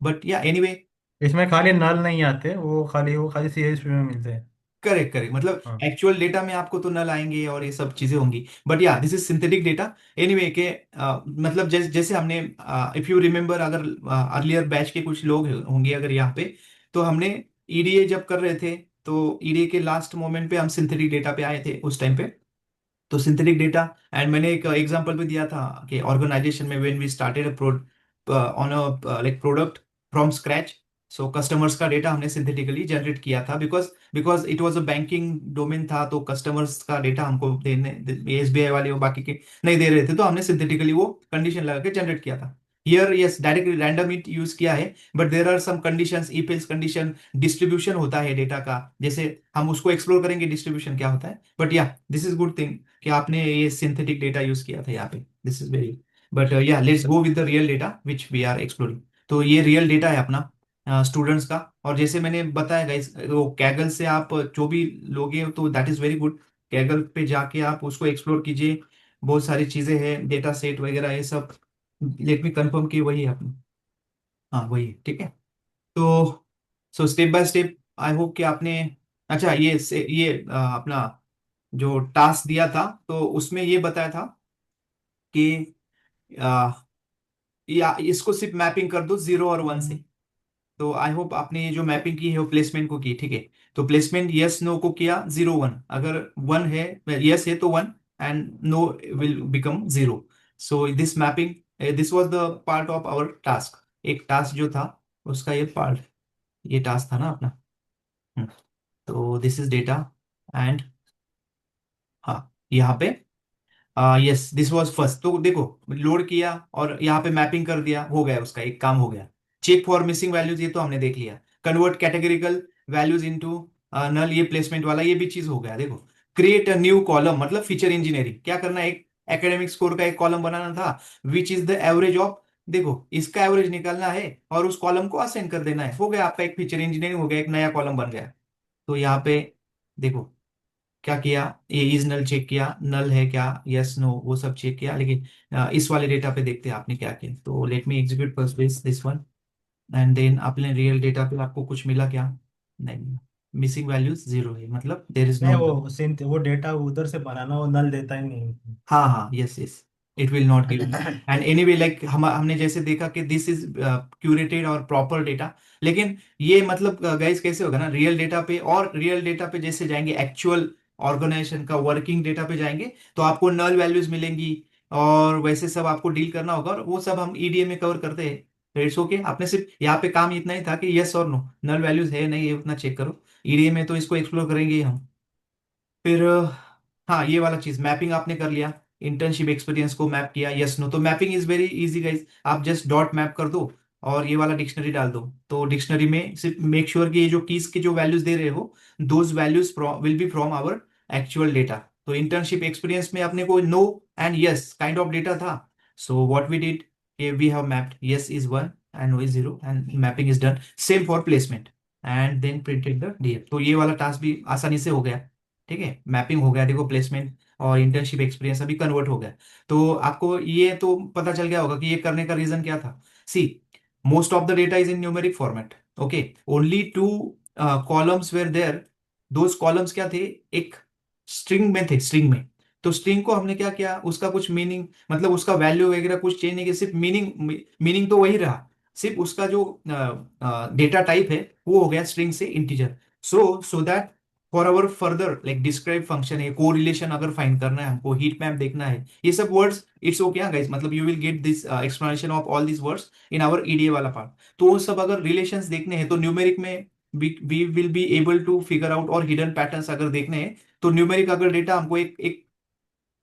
बट या एनीवे इसमें खाली नल नहीं आते, वो खाली CSV में मिलते हैं। करेक्ट करेक्ट, मतलब हाँ। एक्चुअल डेटा में आपको तो नल आएंगे और ये सब चीजें होंगी, बट या this is synthetic data. Anyway के मतलब जैसे हमने, इफ यू रिमेम्बर, अगर अर्लियर बैच के कुछ लोग होंगे अगर यहाँ पे, तो हमने ईडीए जब कर रहे थे, तो ईडीए के लास्ट मोमेंट पे हम सिंथेटिक डेटा पे आए थे उस टाइम पे। तो सिंथेटिक डेटा, एंड मैंने एक एग्जांपल भी दिया था कि ऑर्गेनाइजेशन में when we started on a like product from scratch, so customers का डेटा हमने सिंथेटिकली जनरेट किया था, because because it was a banking domain था, तो कस्टमर्स का डेटा हमको देने, एसबीआई वाले और बाकी के नहीं दे रहे थे, तो हमने सिंथेटिकली वो कंडीशन लगा के जनरेट किया था। Here yes, directly random it use किया है, but there are some conditions, if else condition, distribution होता है डेटा का, जैसे हम उसको एक्सप्लोर करेंगे डिस्ट्रीब्यूशन क्या होता है, बट या दिस इज गुड थिंग कि आपने ये सिंथेटिक डेटा यूज किया था यहाँ पे, this is very, but yeah let's go with the real data which we are exploring. तो ये रियल डेटा है अपना स्टूडेंट्स का, और जैसे मैंने बताया गाइस, वो कैगल से आप जो भी लोगे तो that is very good. Kaggle पे जाके आप उसको एक्सप्लोर कीजिए, बहुत सारी चीजें हैं, डेटा सेट वगैरह ये सब। लेट मी कंफर्म कि वही है अपनी, हाँ वही है, ठीक है। तो so step by step I hope कि आपने, अच्छा ये अपना जो टास्क दिया था, तो उसमें ये बताया था कि आ, या इसको सिर्फ मैपिंग कर दो 0 और 1 से। तो आई होप आपने ये जो मैपिंग की है वो प्लेसमेंट को की, ठीक है। तो प्लेसमेंट यस नो को किया 0 1, अगर 1 है, यस है तो 1, and no will become 0। So this mapping, this was the part of our task, एक टास्क जो था उसका ये पार्ट, ये टास्क था ना अपना। हम्म, तो दिस इज डेटा, एंड हाँ यहाँ पे यस दिस वाज फर्स्ट, तो देखो लोड किया और यहाँ पे मैपिंग कर दिया, हो गया, उसका एक काम हो गया। चेक फॉर मिसिंग वैल्यूज, ये तो हमने देख लिया। कन्वर्ट कैटेगरिकल वैल्यूज इनटू नल, ये प्लेसमेंट वाला ये भी चीज हो गया। देखो क्रिएट अ न्यू कॉलम, मतलब फीचर इंजीनियरिंग क्या करना है, एक एकेडमिक स्कोर का एक कॉलम बनाना था, which is the average of, देखो इसका एवरेज निकालना है और उस कॉलम को असाइन कर देना है, हो गया आपका एक फीचर इंजीनियरिंग, हो गया, एक नया कॉलम बन गया। तो यहाँ पे देखो क्या किया, ये इज नल चेक किया, नल है क्या, यस नो वो सब चेक किया, लेकिन इस वाले डेटा पे देखते हैं आपने क्या किया। तो let me execute first this one, and then अपने रियल डेटा पे आपको कुछ मिला क्या, नहीं, मिसिंग वैल्यूज 0 है, मतलब देर इज नहीं, नो। वो डेटा उधर से बनाना, वो नल देता ही नहीं। हाँ हाँ, yes yes, it will not give. And anyway like हमने जैसे देखा कि दिस इज क्यूरेटेड और प्रॉपर डेटा, लेकिन ये मतलब गाइस कैसे होगा ना, रियल डेटा पे, और रियल डेटा पे जैसे जाएंगे एक्चुअल ऑर्गेनाइजेशन का वर्किंग डेटा पे जाएंगे, तो आपको नल वैल्यूज मिलेंगी, और वैसे सब आपको डील करना होगा, और वो सब हम ईडीए में कवर करते हैं। इट्स ओके, आपने सिर्फ यहाँ पे काम इतना ही था कि यस और नो, नल वैल्यूज है नहीं है उतना चेक करो, ईडीए में तो इसको एक्सप्लोर करेंगे ही हम। फिर हाँ ये वाला चीज मैपिंग आपने कर लिया, इंटर्नशिप एक्सपीरियंस को मैप किया, यस नो, तो mapping is very easy guys, आप जस्ट डॉट मैप कर दो और ये वाला डिक्शनरी डाल दो। तो डिक्शनरी में सिर्फ मेक श्योर कि ये जो कीज के जो वैल्यूज दे रहे हो, those values will be from our actual data. तो इंटर्नशिप एक्सपीरियंस में अपने को no and yes kind of data था, so what we did, we have mapped yes is 1 and no is 0, and mapping is done, same for placement, and then printed the DF. तो ये वाला टास्क भी आसानी से हो गया, ठीक है, मैपिंग हो गया, देखो प्लेसमेंट और इंटर्नशिप एक्सपीरियंस अभी कन्वर्ट हो गया। तो आपको ये तो पता चल गया होगा कि ये करने का रीजन क्या था। See, most of the data is in numeric format, okay, only two columns were there, those columns क्या थे, एक स्ट्रिंग में थे, स्ट्रिंग में। तो स्ट्रिंग को हमने क्या किया, उसका कुछ मीनिंग, मतलब उसका वैल्यू वगैरह कुछ चेंज नहीं किया, सिर्फ मीनिंग, मीनिंग तो वही रहा, सिर्फ उसका जो डेटा टाइप है वो हो गया स्ट्रिंग से integer. So that for our further like describe function है, कोरिलेशन अगर फाइंड करना है हमको, हीट मैप देखना है, ये सब वर्ड्स, इट्स ओके गाइस, मतलब you will get this explanation of all this words in our EDA वाला पार्ट। तो वो सब अगर रिलेशंस देखने हैं तो न्यूमेरिक में we will be able to figure out, और हिडन पैटर्न्स अगर देखने हैं तो न्यूमेरिक अगर डेटा हमको एक एक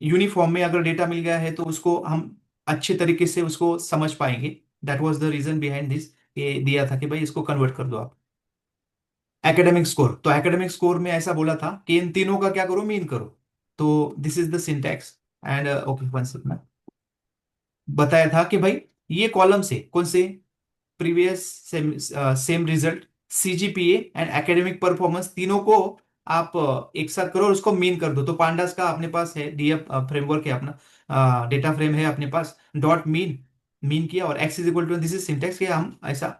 यूनिफॉर्म में अगर डेटा मिल गया है तो उसको हम अच्छे तरीके से उसको समझ पाएंगे। That was the reason behind this, ये दिया था कि भाई इसको कन्वर्ट कर दो आप। एकेडमिक स्कोर, तो एकेडमिक स्कोर में ऐसा बोला था कि इन तीनों का क्या करो, मीन करो। तो this is the syntax, and okay one second, में बताया था कि भाई ये कॉलम से कौन से, previous same result, CGPA and academic performance, तीनों को आप एक साथ करो और उसको मीन कर दो। तो पांडास का अपने पास है, डीएफ फ्रेमवर्क है अपना, डेटा फ्रेम है अपने पास, डॉट मीन, मीन किया और x is equal to, this is syntax कि हम ऐसा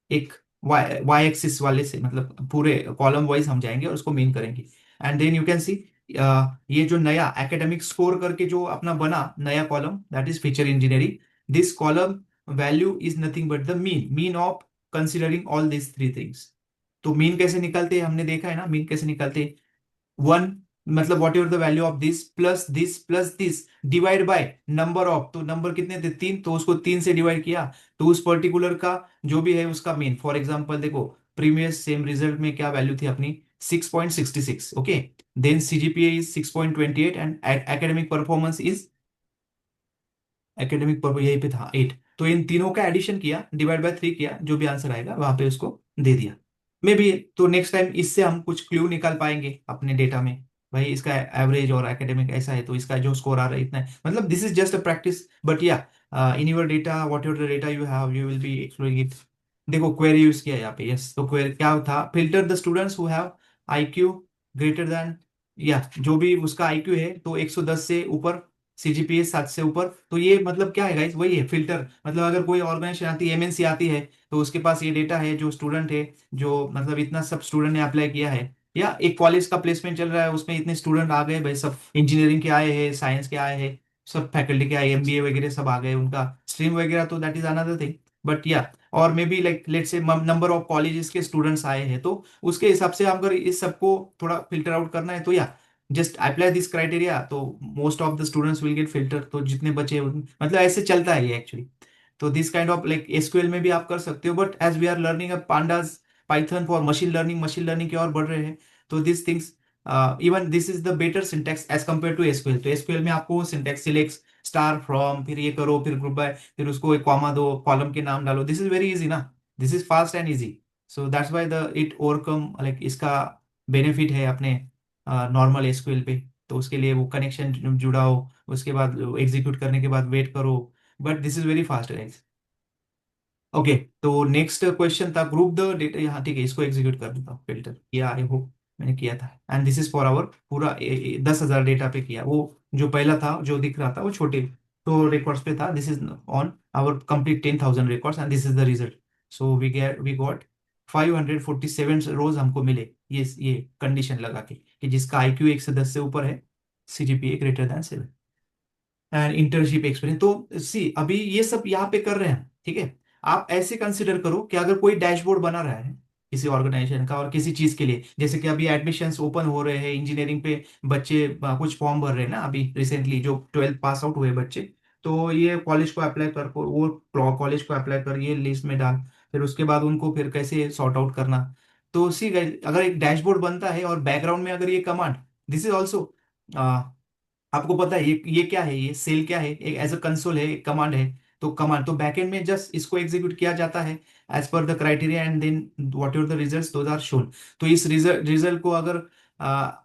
एक वाई एक्सिस वाले से, मतलब पूरे कॉलम वाइज हम जाएंगे और उसको मीन करेंगे। And then you can see ये जो नया एकेडमिक स्कोर करके जो अपना बना नया column, that is feature engineering. This column value is nothing but the mean of considering all this three things. तो मीन कैसे निकलते हैं, हमने देखा है ना मीन कैसे निकलते हैं। वन, मतलब what ever the value of this plus this divide by number of, तो नंबर कितने थे, तीन, तो उसको तीन से डिवाइड किया तो उस पर्टिकुलर का जो भी है उसका मीन। फॉर एग्जांपल देखो, प्रीवियस सेम रिजल्ट में क्या वैल्यू थी अपनी, 6.66। Okay, then CGPA is 6.28 and academic performance is, academic performance यहीं पे था 8। तो इन तीनों का एडिशन किया, डिवाइड बाय 3 किया, जो भी आंसर आएगा वहां पे उसको दे दिया। मे बी तो नेक्स्ट टाइम इससे हम कुछ क्लू निकाल पाएंगे अपने डेटा में, भाई इसका एवरेज और एकेडमिक ऐसा है तो इसका जो स्कोर आ रहा है इतना है। मतलब this is just a practice, but yeah in your data whatever the data you have you will be exploring it. देखो क्वेरी यूज किया है यहाँ पे, यस, तो क्वेरी क्या था, filter the students who have IQ greater than, या जो भी उसका आईक्यू है तो 110 से ऊपर, सीजीपीए 7 से ऊपर। तो ये मतलब क्या है गाइस, वही है फिल्टर। मतलब अगर कोई ऑर्गेनाइजेशन आती है, एमएनसी आती है, तो उसके पास ये डेटा है, जो स्टूडेंट है, जो मतलब इतना सब स्टूडेंट ने अप्लाई किया है, या एक कॉलेज का प्लेसमेंट चल रहा है उसमें इतने स्टूडेंट आ गए भाई, सब इंजीनियरिंग के आए हैं, साइंस के आए हैं, सब फैकल्टी के आए, एमबीए वगैरह सब आ गए, उनका स्ट्रीम वगैरह तो that is another thing. But या, और मे बी लाइक लेट से नंबर ऑफ कॉलेजेस के स्टूडेंट्स आए हैं, तो उसके हिसाब से अगर इस सबको थोड़ा फिल्टर आउट करना है तो या जस्ट अप्लाई दिस क्राइटेरिया, तो most of the students will get filter, तो जितने बचे मतलब ऐसे चलता है ये एक्चुअली। तो this kind of like SQL में भी आप कर सकते हो, but as we are learning pandas python for machine learning की ओर बढ़ रहे हैं, तो this things even this is the better syntax as compare to SQL. तो एसक्यूएल में आपको सिंटेक्स सिलेक्ट स्टार फ्रॉम, फिर ये करो, फिर ग्रुप बाय, फिर उसको एक कॉमा दो, कॉलम के नाम डालो, दिस इज वेरी इजी ना, this is fast and easy. So that's why the it overcome, like इसका बेनिफिट है अपने नॉर्मल एसक्यूएल पे। तो उसके लिए वो कनेक्शन जुड़ा हो, उसके बाद एग्जीक्यूट करने के बाद वेट करो, but this is very fast guys. Okay, तो नेक्स्ट क्वेश्चन था ग्रुप द डेटा, यहाँ ठीक है, इसको एग्जीक्यूट कर देता हूँ, फिल्टर किया, आई होप मैंने किया था। And this is for our पूरा 10,000 डेटा पे किया, वो जो पहला था जो दिख रहा था वो छोटे तो रिकॉर्ड्स पे था, this is on our complete 10,000 records and this is the result. So we got 547 rows हमको मिले, ये कंडीशन लगा के कि जिसका आईक्यू 1 से 10 से ऊपर है, CGPA greater than 7 and internship experience. तो सी अभी ये सब यहाँ पे कर रहे हैं, ठीक है। आप ऐसे कंसिडर करो कि अगर कोई डैशबोर्ड बना रहा है किसी ऑर्गेनाइजेशन का और किसी चीज के लिए, जैसे कि अभी एडमिशन्स ओपन हो रहे हैं इंजीनियरिंग पे, बच्चे कुछ फॉर्म भर रहे हैं ना अभी रिसेंटली, जो 12th पास आउट हुए बच्चे, तो ये कॉलेज को अप्लाई कर, वो कॉलेज को अप्लाई कर, ये लिस्ट में डाल, फिर उसके बाद उनको फिर कैसे सॉर्ट आउट करना। तो सी अगर एक डैशबोर्ड बनता है और बैकग्राउंड में अगर ये कमांड, दिस इज ऑल्सो, आपको पता है ये क्या है, ये सेल क्या है, एक एज अ कंसोल है, एक कमांड है। तो कमांड तो बैकएंड में जस्ट इसको एग्जीक्यूट किया जाता है as per the criteria and then whatever the results those are shown. तो इस रिजल्ट को अगर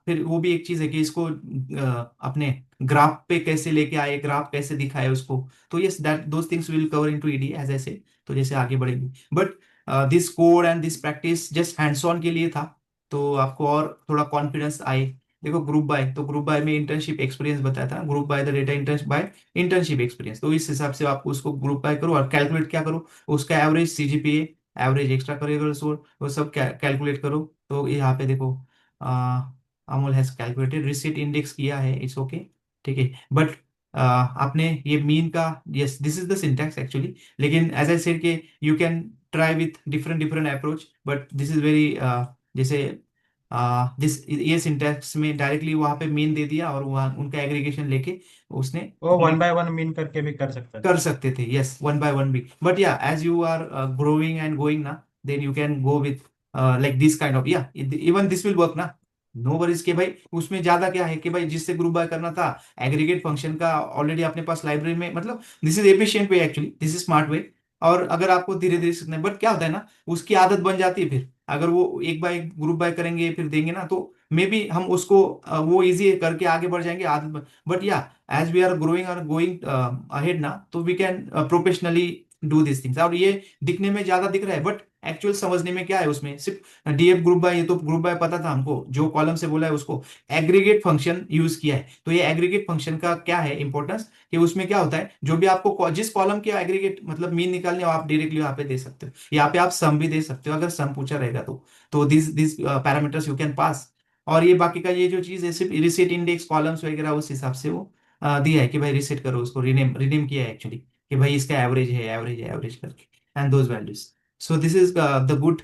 फिर वो भी एक चीज है कि इसको अपने ग्राफ पे कैसे लेके आए, ग्राफ कैसे दिखाए उसको। तो yes, that those things will cover into ED as ऐसे, तो जैसे आगे बढ़ेंगे। But this code and this practice just hands on के लिए था, तो आपको और थोड़ा कॉन्फिडेंस आए। देखो ग्रुप बाय, तो ग्रुप बाय में इंटर्नशिप एक्सपीरियंस बताया था, group by the data internship by internship experience. तो इस हिसाब से आप उसको ग्रुप बाय करो और कैलकुलेट क्या करो, उसका average CGPA, average extra curricular score, वो सब कैलकुलेट करो। तो यहाँ पे देखो Amol has calculated receipt index किया है, इट्स ओके, ठीक है। बट आपने ये मीन का, yes this is the syntax actually, लेकिन एज आई सेड के you can try with different different approach, but this is very, जैसे दिस ये सिंटैक्स में डायरेक्टली वहां पे मीन दे दिया और वहाँ उनका एग्रीगेशन लेके उसने वो 1 by 1 मीन करके भी कर सकता है। कर सकते थे, यस, वन बाय वन भी। But yeah as you are growing and going ना, then you can go with like this kind of, yeah even this will work ना, नो वरीज के भाई। उसमें ज्यादा क्या है कि भाई जिससे ग्रुप बाय करना था, एग्रीगेट फंक्शन का ऑलरेडी अपने पास लाइब्रेरी में, मतलब this is efficient way actually, this is smart way. और अगर आपको धीरे धीरे सीखना है, बट क्या होता है ना, उसकी आदत बन जाती है, फिर अगर वो एक बाय ग्रुप बाय करेंगे फिर देंगे ना, तो मे बी हम उसको वो इजी करके आगे बढ़ जाएंगे आदत। बट या as we are growing or going ahead now, so we can professionally do this things. और ये दिखने में ज्यादा दिख रहा है बट एक्चुअल समझने में क्या है, उसमें सिर्फ डीएफ ग्रुप बाय, ये तो ग्रुप बाय पता था हमको, जो कॉलम से बोला है उसको एग्रीगेट फंक्शन यूज किया है। तो ये एग्रीगेट फंक्शन का क्या है इंपॉर्टेंस, कि उसमें क्या होता है, जो भी आपको जिस कॉलम के एग्रीगेट मतलब मीन निकालने हो, आप डायरेक्टली यहाँ पे दे सकते हो। यहाँ पे आप सम भी दे सकते हो अगर सम पूछा रहेगा तो this parameters you can pass. और ये बाकी का ये जो चीज है सिर्फ रिसेट इंडेक्स कॉलम्स वगैरह उस हिसाब से वो दिया है कि भाई रिसेट करो उसको, रिनेम रिनेम किया है एक्चुअली, कि भाई इसका एवरेज है, एवरेज है, एवरेज करके and those values. So this is the good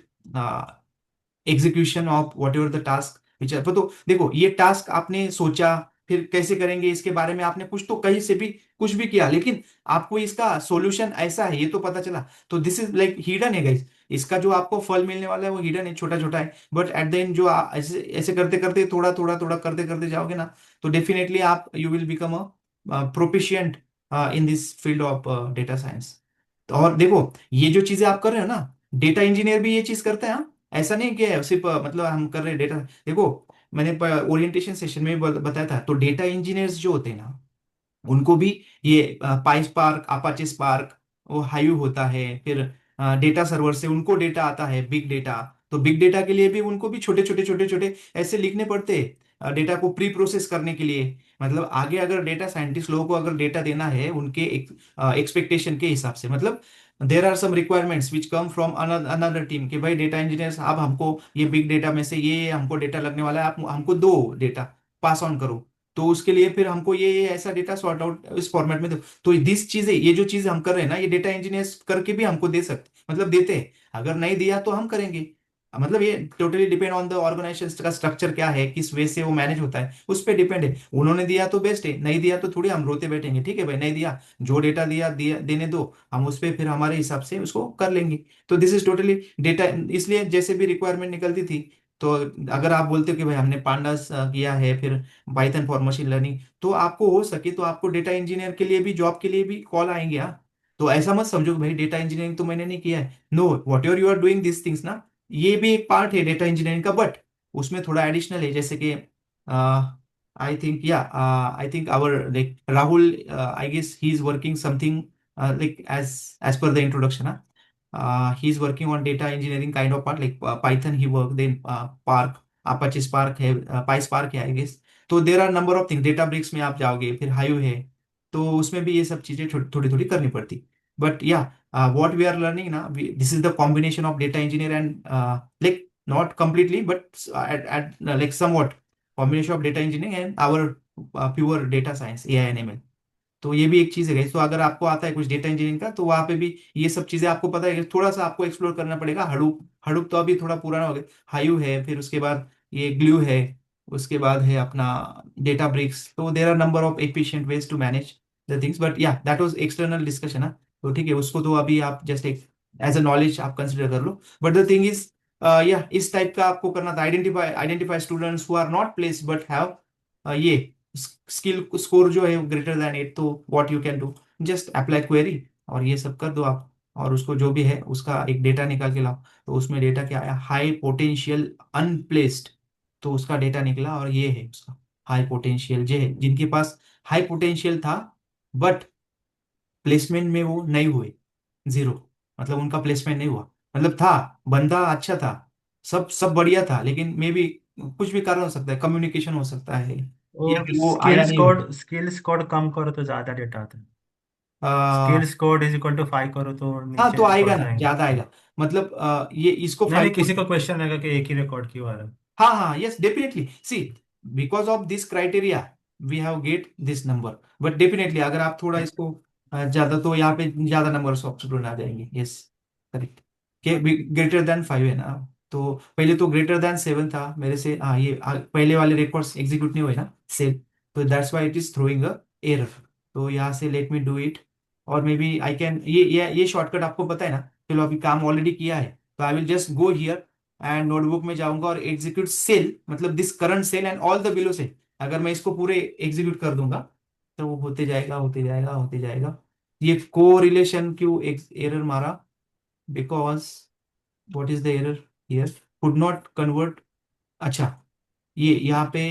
execution of what ever the task which. तो देखो ये टास्क आपने सोचा, फिर कैसे करेंगे इसके बारे में आपने कुछ तो कहीं से भी कुछ भी किया, लेकिन आपको इसका सॉल्यूशन ऐसा है ये तो पता चला। तो दिस इज लाइक हिडन है गाइस, इसका जो आपको फल मिलने वाला है वो हिडन है, छोटा छोटा है, बट एट द एंड जो ऐसे ऐसे करते करते थोड़ा थोड़ा थोड़ा करते करते जाओगे ना, तो डेफिनेटली आप you will become a proficient in this field of data science. और देखो ये जो चीजें आप कर रहे हो ना, डेटा इंजीनियर भी ये चीज करते हैं, हाँ? ऐसा नहीं कि सिर्फ मतलब हम कर रहे हैं डेटा। देखो मैंने ओरिएंटेशन सेशन में भी बताया था, तो डेटा इंजीनियर्स जो होते हैं ना, उनको भी ये पाई स्पार्क, अपाचे स्पार्क, वो हायू होता है, फिर डेटा सर्वर से उनको डेटा आता है बिग डेटा। तो बिग डेटा के लिए भी उनको भी छोटे छोटे छोटे छोटे ऐसे लिखने पड़ते हैं डेटा को प्री प्रोसेस करने के लिए। मतलब आगे अगर डेटा साइंटिस्ट लोगों को अगर डेटा देना है उनके एक्सपेक्टेशन के हिसाब से, मतलब there are some requirements which come from another team, कि भाई डेटा इंजीनियर्स आप हमको ये बिग डेटा में से ये हमको डेटा लगने वाला है, आप हमको दो डेटा पास ऑन करो। तो उसके लिए फिर हमको ये ऐसा डेटा सॉर्ट आउट इस फॉर्मेट में दो। तो दिस चीजें, ये जो चीज हम कर रहे हैं ना, ये डेटा इंजीनियर्स करके भी हमको दे सकते, मतलब देते हैं। अगर नहीं दिया तो हम करेंगे। मतलब ये totally depend on the organization का स्ट्रक्चर क्या है, किस वे से वो मैनेज होता है, उस पर डिपेंड है। उन्होंने दिया तो बेस्ट है, नहीं दिया तो थोड़ी हम रोते बैठेंगे, ठीक है भाई नहीं दिया, जो डेटा दिया देने दो, हम उस पर फिर हमारे हिसाब से उसको कर लेंगे। तो दिस इज टोटली डेटा। इसलिए जैसे भी रिक्वायरमेंट निकलती थी, तो अगर आप बोलते हो कि भाई हमने पांडास किया है, फिर पाइथन फॉर मशीन लर्निंग, तो आपको हो सके तो आपको डेटा इंजीनियर के लिए भी, जॉब के लिए भी कॉल आएंगे, हाँ? तो ऐसा मत समझो कि भाई डेटा इंजीनियरिंग तो मैंने नहीं किया है, no, whatever you are doing this things ना, ये भी एक पार्ट है डेटा इंजीनियरिंग का, बट उसमें थोड़ा एडिशनल है, जैसे कि I think yeah I think our like Rahul, I guess he is working something like as per the introduction, he is working on data engineering kind of part, like Python he worked, then Spark, Apache Spark है, PySpark है I guess। तो there are number of thing, data bricks में आप जाओगे, फिर हायू है, तो उसमें भी ये सब चीजें थोड़ी थोड़ी करनी पड़ती। बट या व्हाट वी आर लर्निंग ना, this is the combination of data engineer and like not completely but at like somewhat combination of data engineering and our pure data science, AI and ML। तो ये भी एक चीज है guys। तो अगर आपको आता है कुछ डेटा इंजीनियरिंग का, तो वहां पे भी ये सब चीजें आपको पता है कि थोड़ा सा आपको एक्सप्लोर करना पड़ेगा। हडूप, हडूप तो अभी थोड़ा पुराना हो गया, हायू है, फिर उसके बाद ये ग्लू है, उसके बाद है अपना डेटा ब्रिक्स। तो there are number of efficient ways to manage the things, but yeah that was external discussion है। तो ठीक है, उसको तो अभी आप जस्ट एक एज अ नॉलेज आप कंसिडर कर लो। But the thing is yeah इस टाइप का आपको करना था, identify identify students who are not place but have ये स्किल स्कोर जो है ग्रेटर देन 8। तो what you can do, just apply query और ये सब कर दो आप, और उसको जो भी है उसका एक डेटा निकाल के लाओ। तो उसमें डेटा क्या आया, हाई पोटेंशियल अनप्लेस्ड। तो उसका डेटा निकला और ये है उसका हाई पोटेंशियल, जो है जिनके पास हाई पोटेंशियल था बट प्लेसमेंट में वो नहीं हुए, जीरो, मतलब उनका प्लेसमेंट नहीं हुआ। मतलब था, बंदा अच्छा था, सब सब बढ़िया था, लेकिन मे बी कुछ भी कारण हो सकता है, कम्युनिकेशन हो सकता है, वो या फिर वो आया स्किल्स नहीं कोड, होगा। स्किल्स कोड कम करो तो ज्यादा डेटा आता है। आ, skills code is equal to 5 करो तो हाँ तो नीचे आएगा थोड़ा ना, सा आएंगे। ज्यादा आएगा। मतलब ये इसको नहीं नहीं, फाइव। किसी को क्वेश्चन आएगा कि एक ही रिकॉर्ड क्यों आ रहा है। हाँ हाँ, yes definitely, see because of this criteria we have get this number, but definitely अगर आप थोड़ा इसको ज्यादा, तो यहाँ पे ज्यादा नंबर ऑफ स्टूडेंट आ जाएंगे, यस करेक्ट। के ग्रेटर देन 5 है ना, तो पहले तो ग्रेटर देन 7 था मेरे से, हाँ ये पहले वाले रिकॉर्ड्स एग्जीक्यूट नहीं हुए ना सेल, तो that's why it is throwing a error. तो यहाँ से लेट मी डू इट, और मे बी आई कैन, ये शॉर्टकट आपको पता है ना, चलो अभी काम ऑलरेडी किया है, तो I will just go here and notebook में जाऊंगा और एग्जीक्यूट सेल, मतलब this current cell and all the below से, अगर मैं इसको पूरे एग्जीक्यूट कर दूंगा, तो वो होते जाएगा होते जाएगा होते जाएगा। ये को रिलेशन क्यों एरर मारा, because what is the error here, could not convert. अच्छा, ये यहाँ पे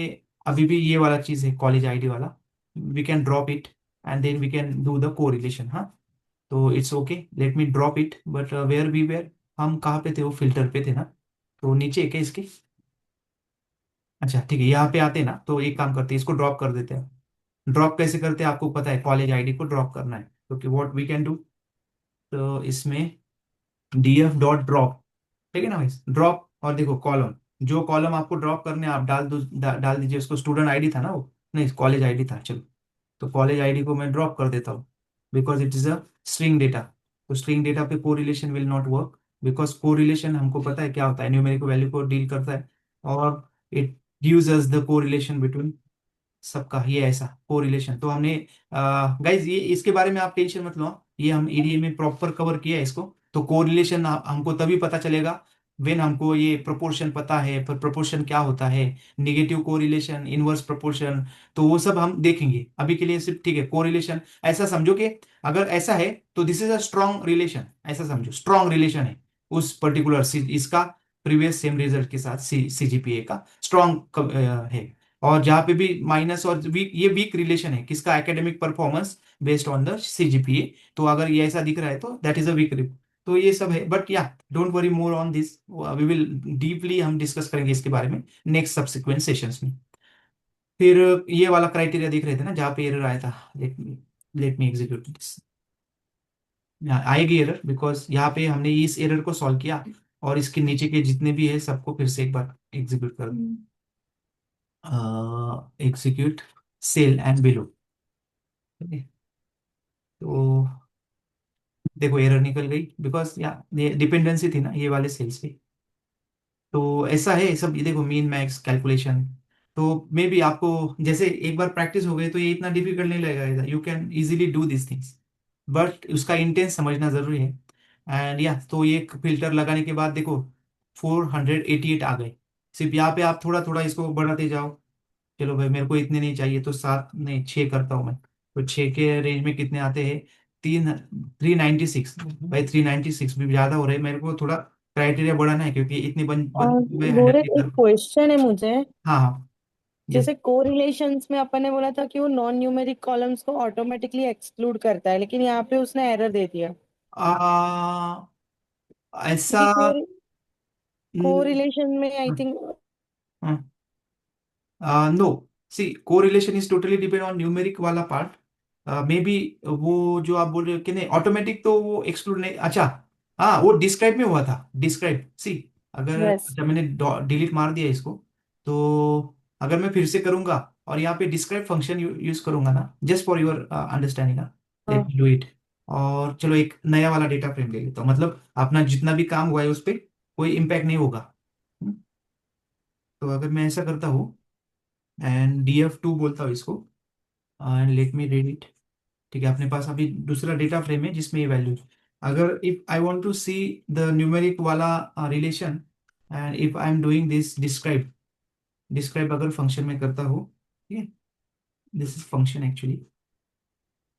अभी भी ये वाला चीज है, कॉलेज आईडी वाला, we can drop it and then we can do the correlation, हाँ? तो it's okay, let me drop it, but where we were, हम कहाँ पे थे, वो फिल्टर पे थे ना, तो नीचे है क्या इसके? अच्छा ठीक है, यहाँ पे आते हैं ना, तो एक काम करते हैं, इसको ड्रॉप कर देते हैं। ड्रॉप कैसे करते हैं आपको पता है, कॉलेज आईडी को ड्रॉप करना है, क्योंकि व्हाट वी कैन डू, तो इसमें df डॉट ड्रॉप, ठीक है ना भाई, ड्रॉप, और देखो कॉलम, जो कॉलम आपको ड्रॉप करने हैं, आप डाल दीजिए उसको, स्टूडेंट आईडी था ना वो, नहीं कॉलेज आईडी था, चलो, तो कॉलेज आईडी को मैं ड्रॉप कर देता हूँ, because it is a string data, तो स्ट्रिंग डेटा पे correlation will not work, because correlation हमको पता है क्या होता है, न्यूमेरिकल वैल्यू को डील करता है, और it gives us the correlation between सबका, ये ऐसा कोरिलेशन, तो हमने गाइज ये इसके बारे में आप टेंशन मत लो, ये हम ईडीए में प्रॉपर कवर किया है इसको, तो कोरिलेशन हमको तभी पता चलेगा वेन हमको ये प्रोपोर्शन पता है, पर प्रोपोर्शन क्या होता है, निगेटिव कोरिलेशन, इनवर्स प्रोपोर्शन, तो वो सब हम देखेंगे, अभी के लिए सिर्फ ठीक है कोरिलेशन, ऐसा समझो कि अगर ऐसा है तो this is a strong relation, ऐसा समझो स्ट्रॉन्ग रिलेशन है उस पर्टिकुलर इसका प्रीवियस सेम रिजल्ट के साथ, सीजीपीए का स्ट्रॉन्ग है, और जहां पे भी माइनस और वीक, ये वीक रिलेशन है किसका, academic performance based on the CGPA, तो अगर ये ऐसा दिख रहा है तो दैट इज अ वीक, तो ये सब है, but yeah don't worry more on this, we will deeply हम डिस्कस करेंगे इसके बारे में नेक्स्ट सब्सिक्वेंट सेशंस में। फिर ये वाला क्राइटेरिया देख रहे थे ना जहाँ पे एरर आया था, लेट मी एग्जीक्यूट दिस, आएगी एरर, बिकॉज यहाँ पे हमने इस एरर को सॉल्व किया, और इसके नीचे के जितने भी है सबको फिर से एक बार एग्जीक्यूट कर, एग्जीक्यूट सेल एंड बिलो, तो देखो एरर निकल गई, बिकॉज ये डिपेंडेंसी थी ना ये वाले सेल्स पे, तो ऐसा है सब, ये देखो मीन मैक्स कैलकुलेशन, तो मे बी आपको जैसे एक बार प्रैक्टिस हो गई तो ये इतना डिफिकल्ट नहीं लगेगा, you can easily do this things, but उसका इंटेंस समझना जरूरी है, एंड या तो ये फिल्टर लगाने के बाद देखो 488 आ गए, सिर्फ यहाँ पे आप थोड़ा थोड़ा इसको बढ़ाते जाओ, चलो भाई मेरे को इतने नहीं चाहिए तो 7 नहीं 6 करता हूँ मैं, तो 6 के रेंज में कितने आते हैं, 396, भाई 396 भी ज्यादा हो रहे हैं, मेरे को थोड़ा क्राइटेरिया बढ़ाना है, क्योंकि इतनी बन और मैं हैंडल गोरख नहीं एक कर, क्वेश्चन है मुझे, हाँ हाँ, जैसे जैसे कोरिलेशंस में अपन ने बोला था कि वो नॉन न्यूमेरिक कॉलम्स को ऑटोमेटिकली एक्सक्लूड करता है, लेकिन यहाँ पे उसने एरर दे दिया, ऐसा, क्योंकि हम्म, कोरिलेशन में I think no, see correlation is totally depend on numeric वाला पार्ट, मे बी वो जो आप बोल रहे हो कि नहीं ऑटोमेटिक, तो वो एक्सक्लूड नहीं, अच्छा हाँ वो डिस्क्राइब में हुआ था, डिस्क्राइब सी, अगर यस, जब मैंने डिलीट मार दिया इसको, तो अगर मैं फिर से करूंगा और यहाँ पे डिस्क्राइब फंक्शन यूज करूंगा ना, जस्ट फॉर योर अंडरस्टैंडिंग ना, लेट मी डू इट, और चलो एक नया वाला डेटा फ्रेम ले लेता हूँ, मतलब अपना जितना भी काम हुआ है उस पर कोई इम्पैक्ट नहीं होगा, हम्म, तो अगर मैं ऐसा करता हूँ एंड df2 बोलता हूँ इसको, and let me read it, ठीक है, अपने पास अभी दूसरा डेटा फ्रेम है जिसमें ये वैल्यू, अगर if I want to see the numeric वाला relation, and if I am doing this describe, describe अगर फंक्शन में करता हूँ, ठीक है, this is function actually,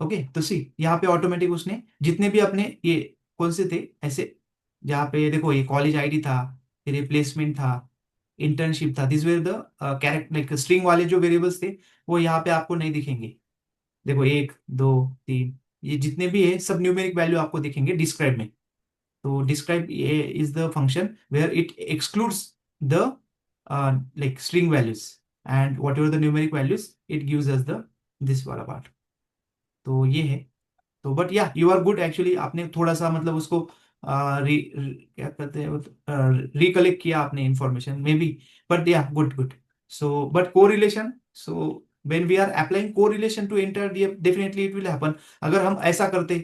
okay, तो सी यहाँ पे ऑटोमेटिक उसने जितने भी अपने ये कौन से थे ऐसे, जहाँ पे देखो ये कॉलेज आईडी था, फिर रिप्लेसमेंट था, इंटर्नशिप था, this were the character like string वाले जो वेरिएबल्स थे, वो यहाँ पे आपको नहीं दिखेंगे, देखो 1 2 3, ये जितने भी है सब न्यूमेरिक वैल्यू आपको दिखेंगे डिस्क्राइब में, तो describe is the function where it excludes the like string values, and whatever the numeric values it gives us the this वाला पार्ट, तो ये है, तो बट या यू आर गुड एक्चुअली, आपने थोड़ा सा मतलब उसको क्या कहते हैं, रिकलेक्ट किया आपने information maybe, but yeah good good, so but correlation, so when we are applying correlation to enter definitely it will happen, अगर हम ऐसा करते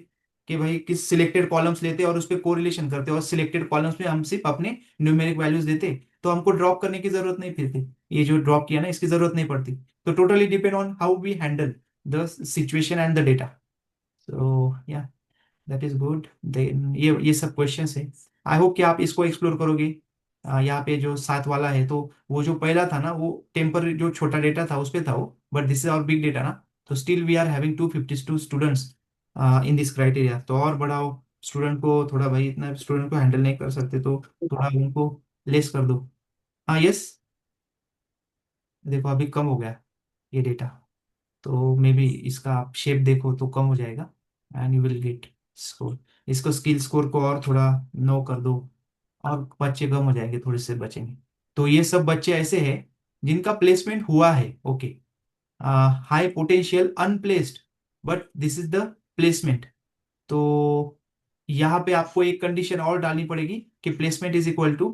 कि भाई किस सिलेक्टेड कॉलम्स लेते और उस पर कोरिलेशन करते और सिलेक्टेड कॉलम्स में हम सिर्फ अपने न्यूमेरिक वैल्यूज देते, तो हमको ड्रॉप करने की जरूरत नहीं फिर थी, ये जो ड्रॉप किया ना इसकी जरूरत नहीं पड़ती, तो totally depend on how we handle the situation and the data, so yeah, that is good, then ये सब क्वेश्चंस है, आई होप कि आप इसको एक्सप्लोर करोगे, यहाँ पे जो 7 वाला है, तो वो जो पहला था ना वो टेम्पर जो छोटा डेटा था उस पे था वो, बट दिस इज और बिग डेटा ना, तो still we are having 252 students in this criteria, तो और बढ़ाओ स्टूडेंट को थोड़ा, भाई इतना स्टूडेंट को हैंडल नहीं कर सकते तो थोड़ा उनको लेस कर दो, हाँ यस, देखो अभी कम हो गया ये डेटा, तो मे बी इसका आप शेप देखो तो कम हो जाएगा, and you will gate score, इसको स्किल स्कोर को और थोड़ा नो कर दो, और बच्चे कम हो जाएंगे, थोड़े से बचेंगे। तो ये सब बच्चे ऐसे हैं जिनका प्लेसमेंट हुआ है, okay, high potential unplaced, but this is the placement. तो यहाँ पे आपको एक कंडीशन और डालनी पड़ेगी कि प्लेसमेंट इज इक्वल टू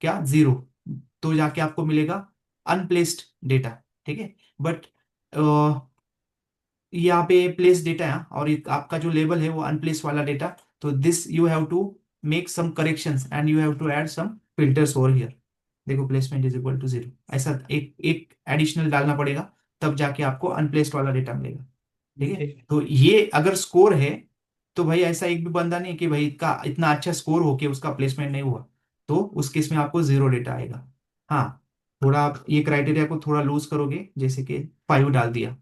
क्या, 0, तो जाके आपको मिलेगा अनप्लेस्ड डेटा, ठीक है। बट यहाँ पे प्लेस डेटा है, और आपका जो लेबल है वो अनप्लेस वाला डेटा, तो this you have to make some corrections and you have to add some filters over here. देखो प्लेसमेंट इज इक्वल टू 0, ऐसा एक एक एडिशनल डालना पड़ेगा, तब जाके आपको अनप्लेस्ड वाला डेटा मिलेगा, ठीक है। तो ये अगर स्कोर है, तो भाई ऐसा एक भी बंदा नहीं कि भाई का इतना अच्छा स्कोर हो के उसका प्लेसमेंट नहीं हुआ, तो उस केस में आपको 0 डेटा आएगा। हाँ, थोड़ा आप ये क्राइटेरिया को थोड़ा लूज करोगे, जैसे कि 5 डाल दिया,